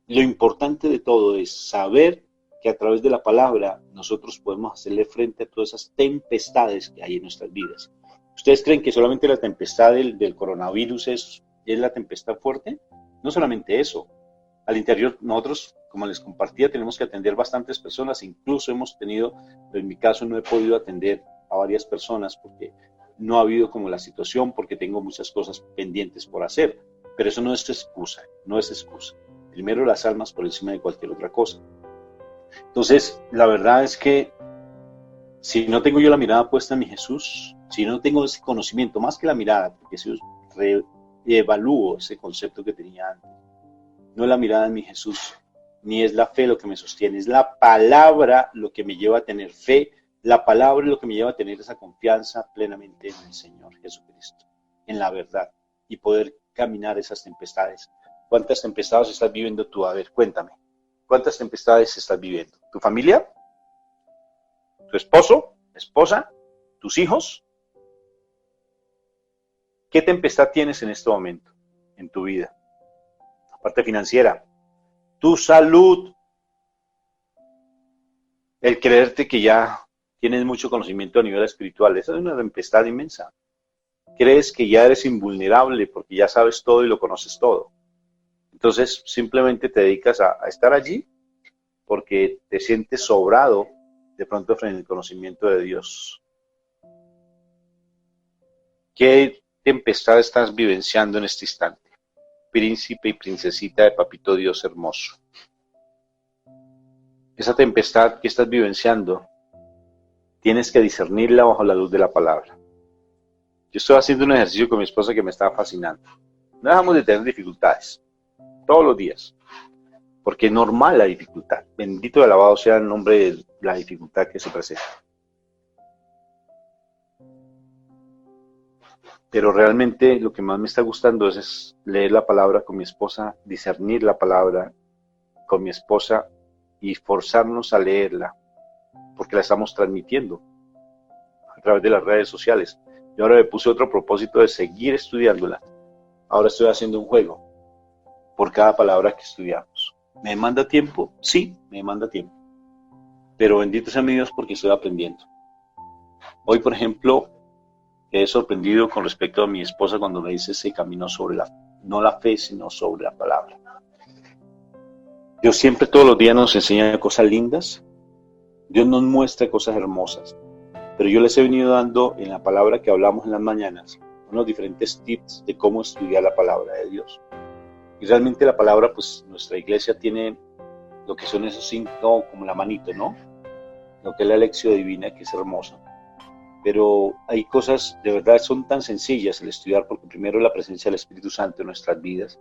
lo importante de todo es saber que a través de la palabra nosotros podemos hacerle frente a todas esas tempestades que hay en nuestras vidas. ¿Ustedes creen que solamente la tempestad del coronavirus es la tempestad fuerte? No solamente eso. Al interior nosotros, como les compartía, tenemos que atender bastantes personas. Incluso hemos tenido, pero en mi caso no he podido atender a varias personas porque no ha habido como la situación, porque tengo muchas cosas pendientes por hacer. Pero eso no es excusa, no es excusa. Primero las almas por encima de cualquier otra cosa. Entonces, la verdad es que si no tengo yo la mirada puesta en mi Jesús, si no tengo ese conocimiento, más que la mirada, porque si reevalúo ese concepto que tenía antes, no es la mirada en mi Jesús, ni es la fe lo que me sostiene, es la palabra lo que me lleva a tener fe, la palabra es lo que me lleva a tener esa confianza plenamente en el Señor Jesucristo, en la verdad, y poder caminar esas tempestades. ¿Cuántas tempestades estás viviendo tú? A ver, cuéntame. ¿Cuántas tempestades estás viviendo? ¿Tu familia? ¿Tu esposo? ¿Esposa? ¿Tus hijos? ¿Qué tempestad tienes en este momento en tu vida? La parte financiera, tu salud, el creerte que ya tienes mucho conocimiento a nivel espiritual. Esa es una tempestad inmensa. Crees que ya eres invulnerable porque ya sabes todo y lo conoces todo. Entonces simplemente te dedicas a estar allí porque te sientes sobrado de pronto frente al conocimiento de Dios. ¿Qué tempestad estás vivenciando en este instante? Príncipe y princesita de Papito Dios hermoso. Esa tempestad que estás vivenciando, tienes que discernirla bajo la luz de la palabra. Yo estoy haciendo un ejercicio con mi esposa que me está fascinando. No dejamos de tener dificultades, todos los días, porque es normal la dificultad. Bendito y alabado sea el nombre de la dificultad que se presenta. Pero realmente lo que más me está gustando es leer la palabra con mi esposa, discernir la palabra con mi esposa y forzarnos a leerla, porque la estamos transmitiendo a través de las redes sociales. Yo ahora me puse otro propósito de seguir estudiándola. Ahora estoy haciendo un juego por cada palabra que estudiamos. ¿Me demanda tiempo? Sí, me demanda tiempo. Pero bendito sea mi Dios porque estoy aprendiendo. Hoy, por ejemplo, quedé sorprendido con respecto a mi esposa cuando me dice se caminó sobre no la fe, sino sobre la palabra. Dios siempre todos los días nos enseña cosas lindas. Dios nos muestra cosas hermosas. Pero yo les he venido dando en la palabra que hablamos en las mañanas unos diferentes tips de cómo estudiar la palabra de Dios. Y realmente la palabra, pues nuestra iglesia tiene lo que son esos 5, como la manito, ¿no? Lo que es la lección divina, que es hermosa. Pero hay cosas, de verdad, son tan sencillas el estudiar, porque primero la presencia del Espíritu Santo en nuestras vidas,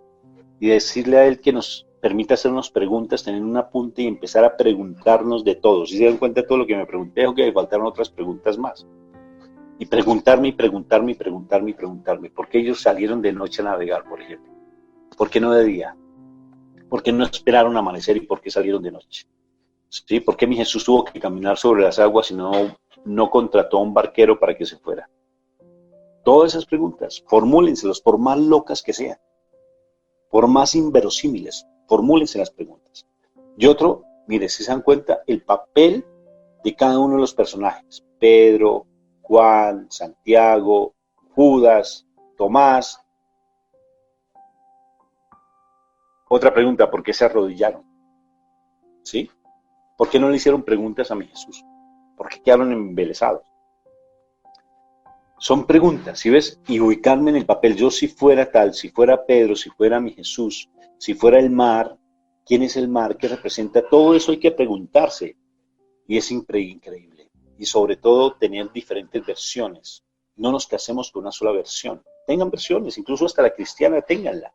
y decirle a Él que nos permita hacernos preguntas, tener un apunte y empezar a preguntarnos de todo. Si se dan cuenta de todo lo que me pregunté, que me faltaron otras preguntas más. Y preguntarme, ¿por qué ellos salieron de noche a navegar, por ejemplo? ¿Por qué no de día? ¿Por qué no esperaron amanecer y por qué salieron de noche? ¿Sí? ¿Por qué mi Jesús tuvo que caminar sobre las aguas y no contrató a un barquero para que se fuera? Todas esas preguntas, formúlenselas, por más locas que sean, por más inverosímiles, formúlense las preguntas. Y otro, mire, si se dan cuenta, el papel de cada uno de los personajes, Pedro, Juan, Santiago, Judas, Tomás. Otra pregunta, ¿por qué se arrodillaron? ¿Sí? ¿Por qué no le hicieron preguntas a mi Jesús? ¿Por qué quedaron embelesados? Son preguntas, ¿sí ves? Y ubicarme en el papel. Yo si fuera tal, si fuera Pedro, si fuera mi Jesús, si fuera el mar, ¿quién es el mar? ¿Qué representa? Todo eso hay que preguntarse. Y es increíble. Y sobre todo tener diferentes versiones. No nos casemos con una sola versión. Tengan versiones, incluso hasta la cristiana, ténganla,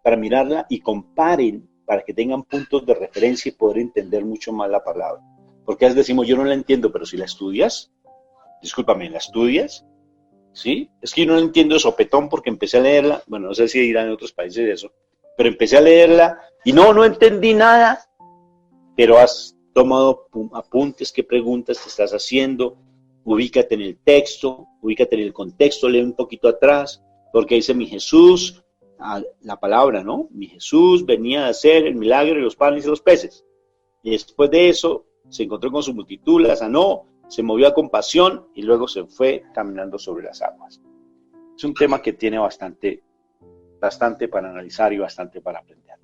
para mirarla y comparen, para que tengan puntos de referencia y poder entender mucho más la palabra. Porque a veces decimos, yo no la entiendo, pero si la estudias, discúlpame, ¿la estudias? ¿Sí? Es que yo no la entiendo de sopetón porque empecé a leerla, bueno, no sé si irán en otros países eso, pero empecé a leerla y no entendí nada, pero has tomado apuntes, qué preguntas te estás haciendo, ubícate en el texto, ubícate en el contexto, lee un poquito atrás, porque dice mi Jesús, la palabra, ¿no? Mi Jesús venía a hacer el milagro de los panes y los peces. Y después de eso se encontró con su multitud, la sanó, se movió a compasión y luego se fue caminando sobre las aguas. Es un tema que tiene bastante para analizar y bastante para aprender.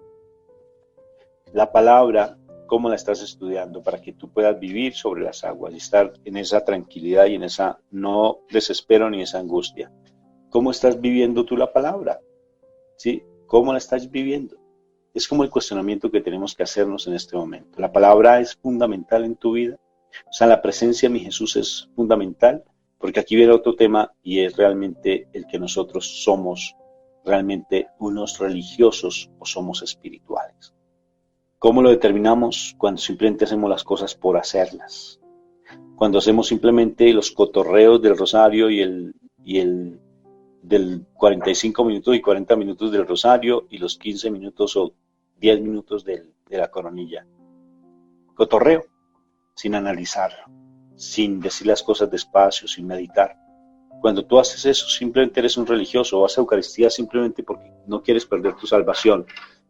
La palabra, ¿cómo la estás estudiando? Para que tú puedas vivir sobre las aguas y estar en esa tranquilidad y en esa no desespero ni esa angustia. ¿Cómo estás viviendo tú la palabra? ¿Sí? ¿Cómo la estás viviendo? Es como el cuestionamiento que tenemos que hacernos en este momento. ¿La palabra es fundamental en tu vida? O sea, la presencia de mi Jesús es fundamental, porque aquí viene otro tema y es realmente el que nosotros somos realmente unos religiosos o somos espirituales. ¿Cómo lo determinamos? Cuando simplemente hacemos las cosas por hacerlas. Cuando hacemos simplemente los cotorreos del rosario y el del 45 minutos y 40 minutos del rosario y los 15 minutos o 10 minutos de la coronilla. Cotorreo, sin analizar, sin decir las cosas despacio, sin meditar. Cuando tú haces eso, simplemente eres un religioso, vas a Eucaristía simplemente porque no quieres perder tu salvación,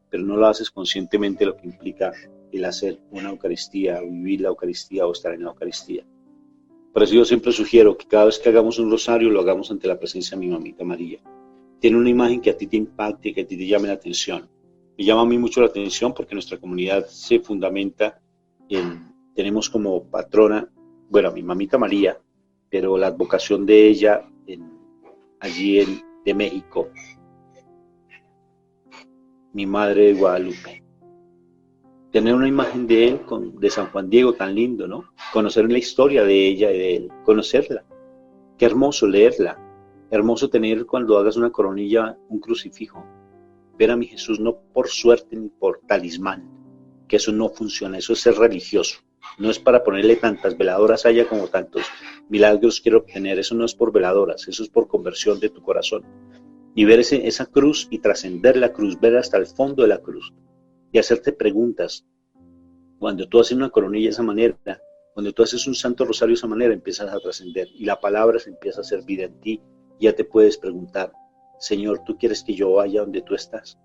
pero no lo haces conscientemente, lo que implica el hacer una Eucaristía, vivir la Eucaristía o estar en la Eucaristía. Por eso yo siempre sugiero que cada vez que hagamos un rosario, lo hagamos ante la presencia de mi mamita María. Tiene una imagen que a ti te impacte, que a ti te llame la atención. Me llama a mí mucho la atención porque nuestra comunidad se fundamenta tenemos como patrona, bueno, a mi mamita María, pero la advocación de ella de México, mi madre de Guadalupe. Tener una imagen de él, de San Juan Diego, tan lindo, ¿no? Conocer la historia de ella y de él, conocerla. Qué hermoso leerla. Hermoso tener cuando hagas una coronilla, un crucifijo. Ver a mi Jesús no por suerte ni por talismán, que eso no funciona, eso es ser religioso. No es para ponerle tantas veladoras allá como tantos milagros quiero obtener, eso no es por veladoras, eso es por conversión de tu corazón. Y ver esa cruz y trascender la cruz, ver hasta el fondo de la cruz. Y hacerte preguntas. Cuando tú haces una coronilla de esa manera, cuando tú haces un santo rosario de esa manera, empiezas a trascender y la palabra se empieza a hacer vida en ti. Ya te puedes preguntar, Señor, ¿tú quieres que yo vaya donde tú estás?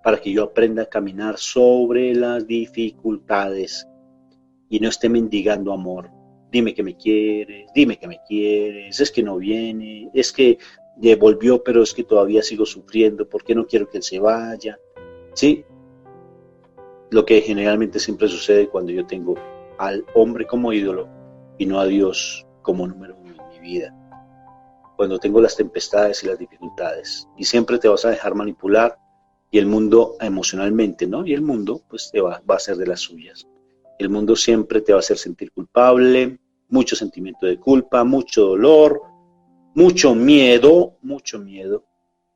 Para que yo aprenda a caminar sobre las dificultades y no esté mendigando amor. Dime que me quieres, es que no viene, es que volvió, pero es que todavía sigo sufriendo, ¿por qué no quiero que él se vaya? Sí, lo que generalmente siempre sucede cuando yo tengo al hombre como ídolo y no a Dios como número uno en mi vida. Cuando tengo las tempestades y las dificultades. Y siempre te vas a dejar manipular y el mundo emocionalmente, ¿no? Y el mundo pues te va a hacer de las suyas. El mundo siempre te va a hacer sentir culpable, mucho sentimiento de culpa, mucho dolor, mucho miedo,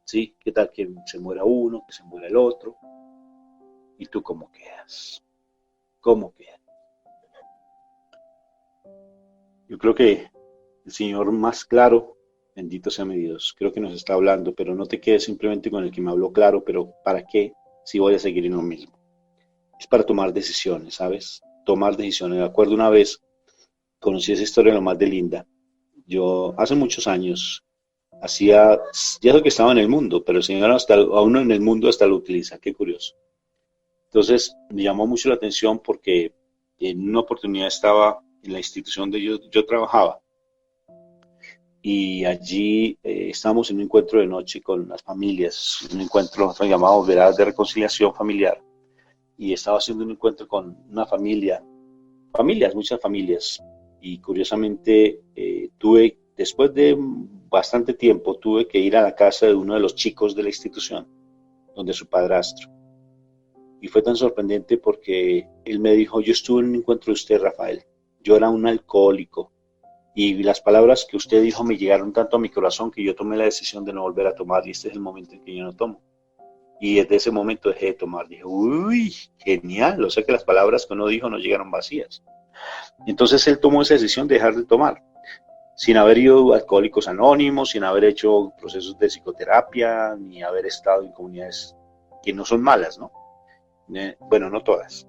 ¿sí? ¿Qué tal que se muera uno, que se muera el otro? ¿Y tú cómo quedas? ¿Cómo quedas? Yo creo que el Señor más claro, bendito sea mi Dios, creo que nos está hablando, pero no te quedes simplemente con el que me habló claro, pero ¿para qué si voy a seguir en lo mismo? Es para tomar decisiones, ¿sabes? Tomar decisiones. Me acuerdo una vez, conocí esa historia lo más de linda. Yo hace muchos años ya sé que estaba en el mundo, pero el Señor a uno en el mundo hasta lo utiliza, qué curioso. Entonces me llamó mucho la atención porque en una oportunidad estaba en la institución donde yo trabajaba y allí estábamos en un encuentro de noche con las familias, un encuentro nosotros llamamos veladas de reconciliación familiar, y estaba haciendo un encuentro con una muchas familias, y curiosamente después de bastante tiempo, tuve que ir a la casa de uno de los chicos de la institución, donde su padrastro. Y fue tan sorprendente porque él me dijo, yo estuve en un encuentro de usted, Rafael. Yo era un alcohólico. Y las palabras que usted dijo me llegaron tanto a mi corazón que yo tomé la decisión de no volver a tomar. Y este es el momento en que yo no tomo. Y desde ese momento dejé de tomar. Dije, uy, genial. O sea que las palabras que uno dijo no llegaron vacías. Entonces él tomó esa decisión de dejar de tomar. Sin haber ido a Alcohólicos Anónimos, sin haber hecho procesos de psicoterapia, ni haber estado en comunidades que no son malas, ¿no? Bueno, no todas.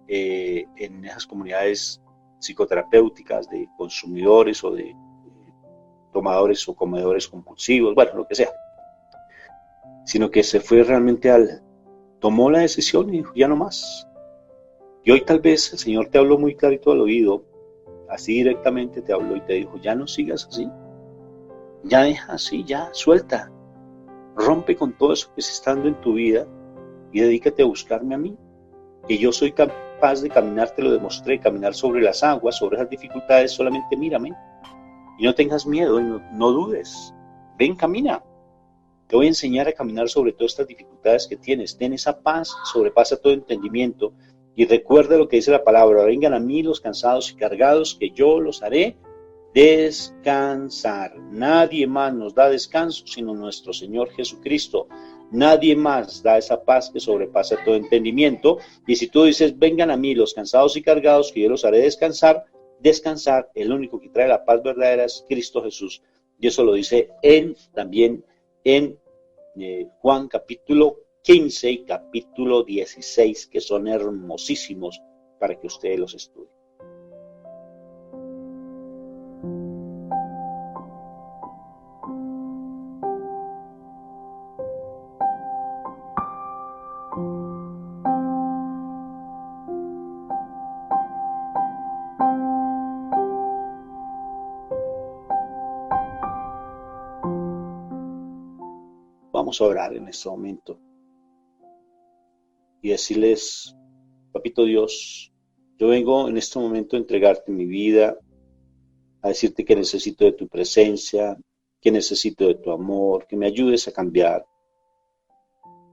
En esas comunidades psicoterapéuticas, de consumidores o de tomadores o comedores compulsivos, bueno, lo que sea, sino que se fue realmente tomó la decisión y dijo, ya no más. Y hoy tal vez el Señor te habló muy clarito al oído, así directamente te habló y te dijo, ya no sigas así, ya deja así, ya suelta, rompe con todo eso que se está dando en tu vida y dedícate a buscarme a mí, que yo soy capaz de caminar, te lo demostré, caminar sobre las aguas, sobre esas dificultades, solamente mírame y no tengas miedo y no dudes, ven, camina. Te voy a enseñar a caminar sobre todas estas dificultades que tienes. Ten esa paz, sobrepasa todo entendimiento. Y recuerda lo que dice la palabra. Vengan a mí los cansados y cargados, que yo los haré descansar. Nadie más nos da descanso sino nuestro Señor Jesucristo. Nadie más da esa paz que sobrepasa todo entendimiento. Y si tú dices, vengan a mí los cansados y cargados, que yo los haré descansar, el único que trae la paz verdadera es Cristo Jesús. Y eso lo dice también en Juan capítulo 15 y capítulo 16, que son hermosísimos para que ustedes los estudien. Vamos a orar en este momento y decirles, Papito Dios, yo vengo en este momento a entregarte mi vida, a decirte que necesito de tu presencia, que necesito de tu amor, que me ayudes a cambiar,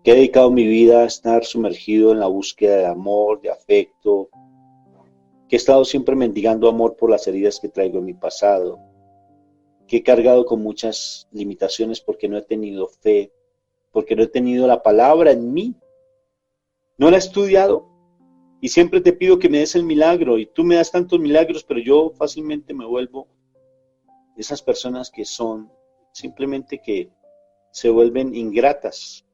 que he dedicado mi vida a estar sumergido en la búsqueda de amor, de afecto, que he estado siempre mendigando amor por las heridas que traigo en mi pasado, que he cargado con muchas limitaciones porque no he tenido fe, porque no he tenido la palabra en mí, no la he estudiado y siempre te pido que me des el milagro y tú me das tantos milagros, pero yo fácilmente me vuelvo esas personas que son simplemente que se vuelven ingratas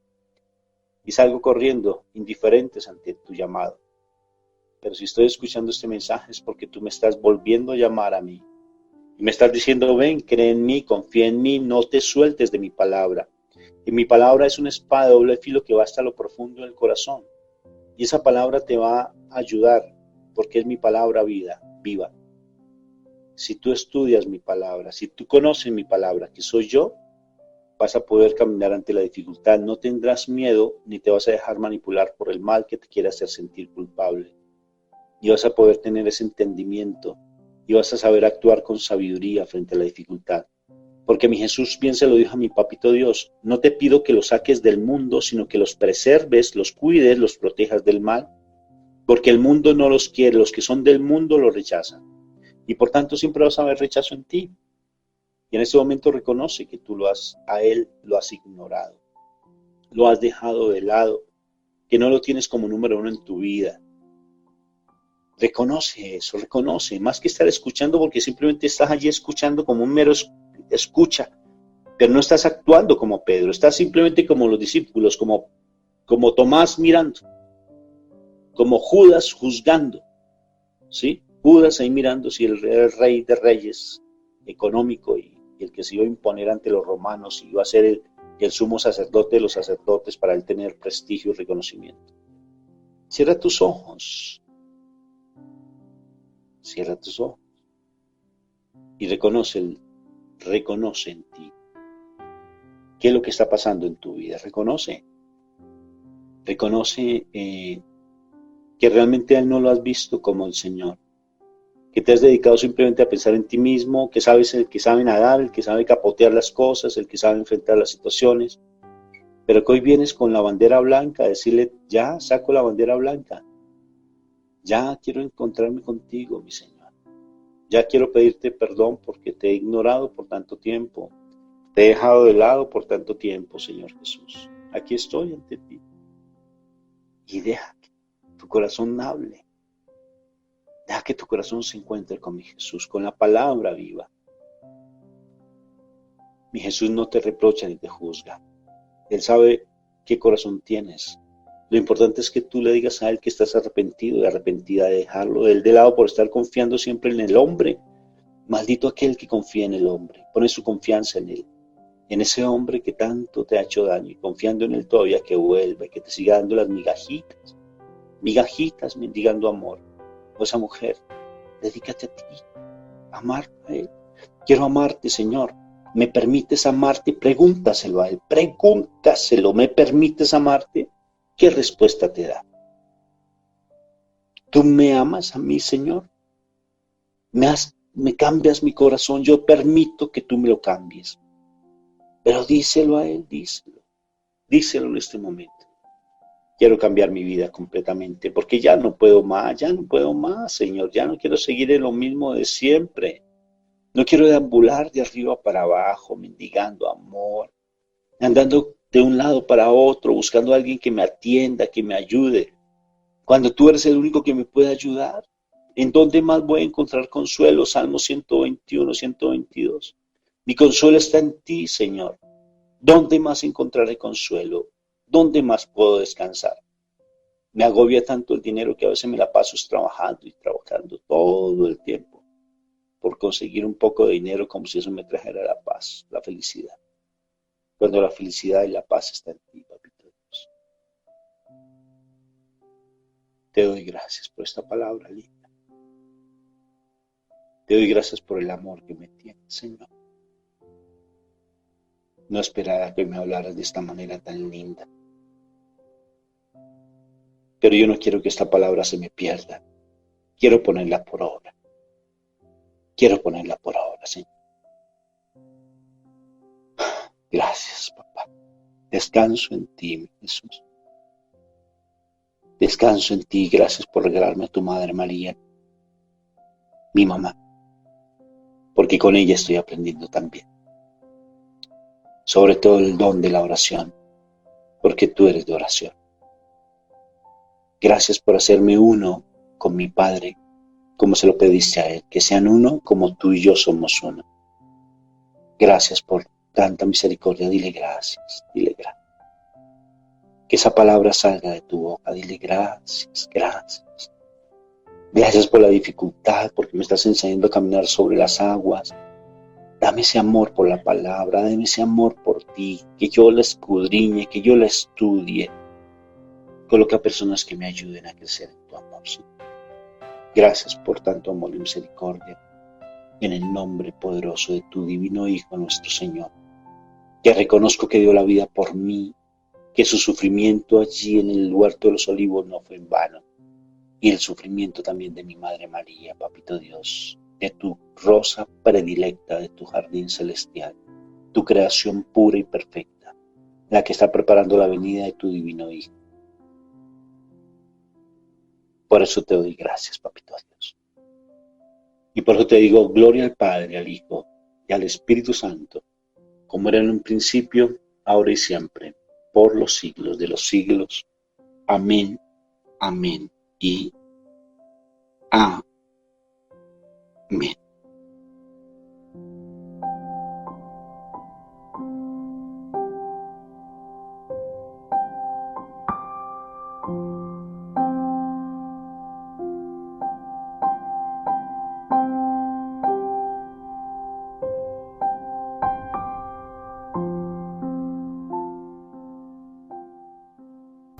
y salgo corriendo, indiferentes ante tu llamado. Pero si estoy escuchando este mensaje es porque tú me estás volviendo a llamar a mí. Y me estás diciendo, ven, cree en mí, confía en mí, no te sueltes de mi palabra. Y mi palabra es una espada de doble filo que va hasta lo profundo del corazón. Y esa palabra te va a ayudar, porque es mi palabra viva. Si tú estudias mi palabra, si tú conoces mi palabra, que soy yo, vas a poder caminar ante la dificultad. No tendrás miedo, ni te vas a dejar manipular por el mal que te quiere hacer sentir culpable. Y vas a poder tener ese entendimiento. Y vas a saber actuar con sabiduría frente a la dificultad. Porque mi Jesús bien se lo dijo a mi papito Dios, no te pido que los saques del mundo, sino que los preserves, los cuides, los protejas del mal. Porque el mundo no los quiere, los que son del mundo los rechazan. Y por tanto siempre vas a ver rechazo en ti. Y en este momento reconoce que tú a Él lo has ignorado. Lo has dejado de lado, que no lo tienes como número 1 en tu vida. Reconoce eso, reconoce, más que estar escuchando, porque simplemente estás allí escuchando como un mero escucha, pero no estás actuando como Pedro, estás simplemente como los discípulos, como Tomás mirando, como Judas juzgando, ¿sí? Judas ahí mirando si el rey de reyes económico y el que se iba a imponer ante los romanos iba a ser el sumo sacerdote de los sacerdotes para él tener prestigio y reconocimiento. Cierra tus ojos. Cierra tus ojos y reconoce en ti qué es lo que está pasando en tu vida. Reconoce que realmente a Él no lo has visto como el Señor, que te has dedicado simplemente a pensar en ti mismo, que sabes el que sabe nadar, el que sabe capotear las cosas, el que sabe enfrentar las situaciones, pero que hoy vienes con la bandera blanca a decirle, ya saco la bandera blanca. Ya quiero encontrarme contigo, mi Señor. Ya quiero pedirte perdón porque te he ignorado por tanto tiempo. Te he dejado de lado por tanto tiempo, Señor Jesús. Aquí estoy ante ti. Y deja que tu corazón hable. Deja que tu corazón se encuentre con mi Jesús, con la palabra viva. Mi Jesús no te reprocha ni te juzga. Él sabe qué corazón tienes. Lo importante es que tú le digas a él que estás arrepentido y arrepentida de dejarlo él de lado por estar confiando siempre en el hombre. Maldito aquel que confía en el hombre, pone su confianza en él, en ese hombre que tanto te ha hecho daño y confiando en él todavía que vuelve, que te siga dando las migajitas mendigando amor. O esa mujer, dedícate a ti, a amar a él. Quiero amarte, Señor. ¿Me permites amarte? Pregúntaselo a él, pregúntaselo. ¿Me permites amarte? ¿Qué respuesta te da? ¿Tú me amas a mí, Señor? ¿Me cambias mi corazón? Yo permito que tú me lo cambies. Pero díselo a él, díselo en este momento. Quiero cambiar mi vida completamente porque ya no puedo más, Señor. Ya no quiero seguir en lo mismo de siempre. No quiero deambular de arriba para abajo, mendigando amor, andando de un lado para otro, buscando a alguien que me atienda, que me ayude. Cuando tú eres el único que me puede ayudar, ¿en dónde más voy a encontrar consuelo? Salmo 121, 122. Mi consuelo está en ti, Señor. ¿Dónde más encontraré consuelo? ¿Dónde más puedo descansar? Me agobia tanto el dinero que a veces me la paso trabajando y trabajando todo el tiempo por conseguir un poco de dinero como si eso me trajera la paz, la felicidad. Cuando la felicidad y la paz están en ti, papito Dios. Te doy gracias por esta palabra linda. Te doy gracias por el amor que me tienes, Señor. No esperaba que me hablaras de esta manera tan linda. Pero yo no quiero que esta palabra se me pierda. Quiero ponerla por obra. Quiero ponerla por obra, Señor. Gracias, papá. Descanso en ti, mi Jesús. Descanso en ti. Gracias por regalarme a tu Madre María, mi mamá. Porque con ella estoy aprendiendo también. Sobre todo el don de la oración. Porque tú eres de oración. Gracias por hacerme uno con mi Padre, como se lo pediste a Él. Que sean uno como tú y yo somos uno. Gracias por tanta misericordia. Dile gracias, dile gracias. Que esa palabra salga de tu boca. Dile gracias, gracias. Gracias por la dificultad, porque me estás enseñando a caminar sobre las aguas. Dame ese amor por la palabra, dame ese amor por ti, que yo la escudriñe, que yo la estudie. Coloca a personas que me ayuden a crecer en tu amor, Señor. Gracias por tanto amor y misericordia. En el nombre poderoso de tu divino Hijo, nuestro Señor, que reconozco que dio la vida por mí, que su sufrimiento allí en el huerto de los olivos no fue en vano, y el sufrimiento también de mi Madre María, Papito Dios, de tu rosa predilecta, de tu jardín celestial, tu creación pura y perfecta, la que está preparando la venida de tu divino Hijo. Por eso te doy gracias, Papito Dios. Y por eso te digo, gloria al Padre, al Hijo y al Espíritu Santo, como era en un principio, ahora y siempre, por los siglos de los siglos. Amén, amén y amén.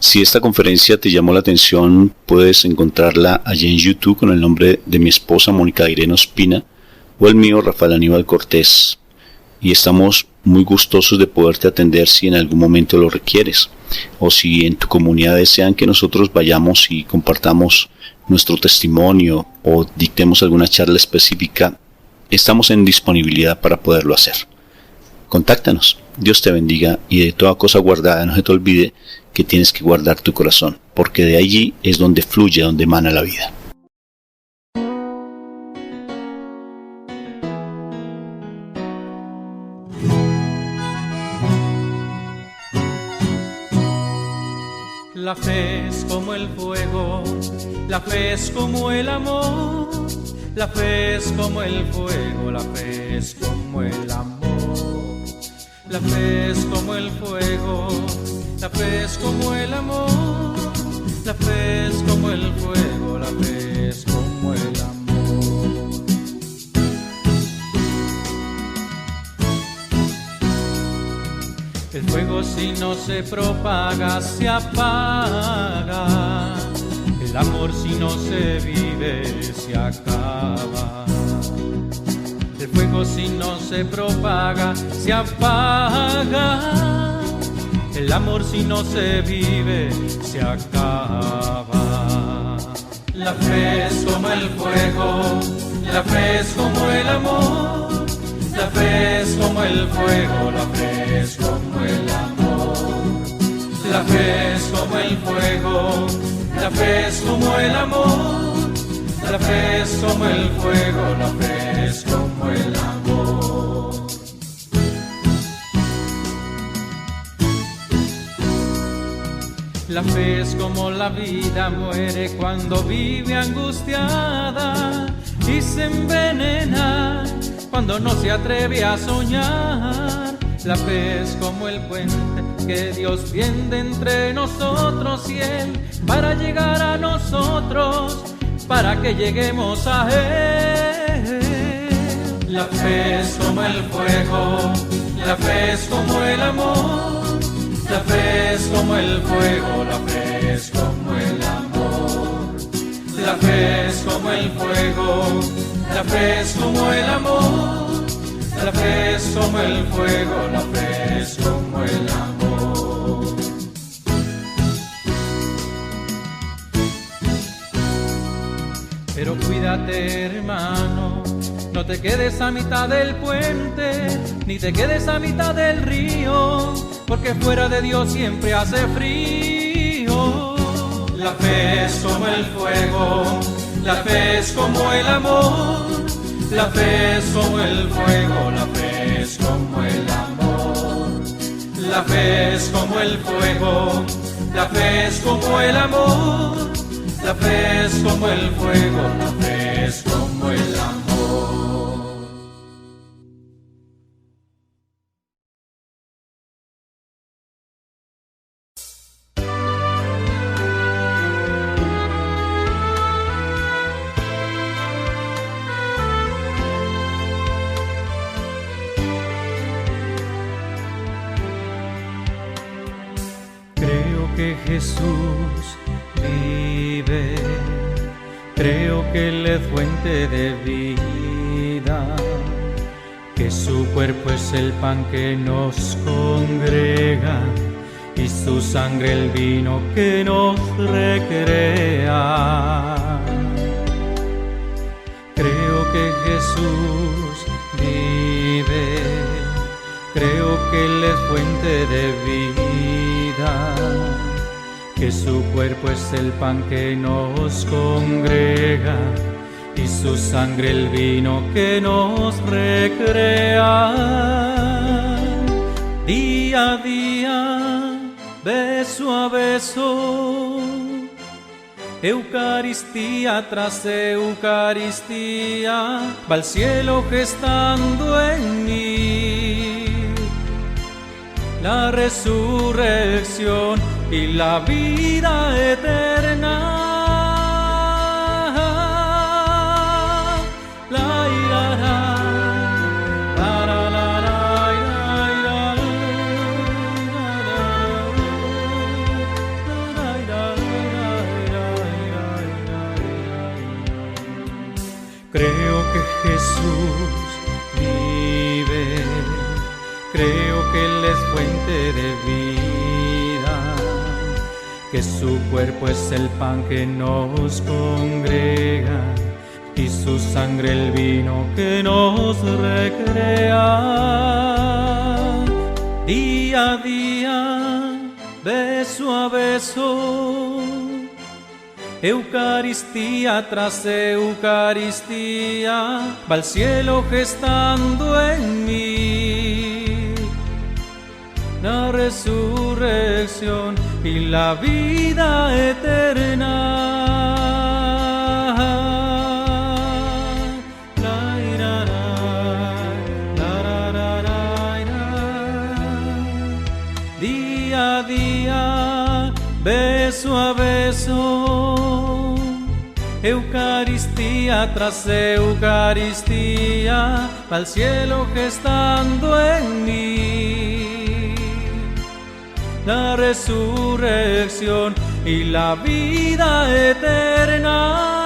Si esta conferencia te llamó la atención, puedes encontrarla allí en YouTube con el nombre de mi esposa Mónica Irene Ospina o el mío Rafael Aníbal Cortés. Y estamos muy gustosos de poderte atender si en algún momento lo requieres, o si en tu comunidad desean que nosotros vayamos y compartamos nuestro testimonio o dictemos alguna charla específica. Estamos en disponibilidad para poderlo hacer. Contáctanos. Dios te bendiga y de toda cosa guardada no se te olvide que tienes que guardar tu corazón, porque de allí es donde fluye, donde emana la vida. La fe es como el fuego, la fe es como el amor, la fe es como el fuego, la fe es como el amor. La fe es como el fuego, la fe es como el amor. La fe es como el fuego, la fe es como el amor. El fuego si no se propaga se apaga. El amor si no se vive se acaba. El fuego si no se propaga se apaga. El amor si no se vive se acaba. La fe es como el fuego, la fe es como el amor. La fe es como el fuego, la fe es como el amor. La fe es como el fuego, la fe es como el amor. La fe es como el fuego, la fe es como el amor. La fe es como la vida muere cuando vive angustiada y se envenena cuando no se atreve a soñar. La fe es como el puente que Dios tiende entre nosotros y Él para llegar a nosotros, para que lleguemos a Él. La fe es como el fuego, la fe es como el amor. La fe es como el fuego, la fe es como el amor. La fe es como el fuego, la fe es como el amor. La fe es como el fuego, la fe es como el amor. Pero cuídate, hermano, no te quedes a mitad del puente, ni te quedes a mitad del río, porque fuera de Dios siempre hace frío. La fe es como el fuego, la fe es como el amor. La fe es como el fuego, la fe es como el amor. La fe es como el fuego, la fe es como el amor. La fe es como el fuego, la fe es como el amor. Que Jesús vive, creo que Él es fuente de vida, que su cuerpo es el pan que nos congrega y su sangre el vino que nos recrea. Creo que Jesús vive, creo que Él es fuente de vida, que su cuerpo es el pan que nos congrega y su sangre el vino que nos recrea. Día a día, beso a beso, Eucaristía tras Eucaristía, va al cielo gestando en mí la resurrección y la vida eterna. Creo que Jesús vive, creo que Él es fuente de vida, que su cuerpo es el pan que nos congrega y su sangre el vino que nos recrea. Día a día, beso a beso, Eucaristía tras Eucaristía, va al cielo gestando en mí la resurrección y la vida eterna. Día a día, beso a beso, Eucaristía tras Eucaristía, va al cielo gestando en mí la resurrección y la vida eterna.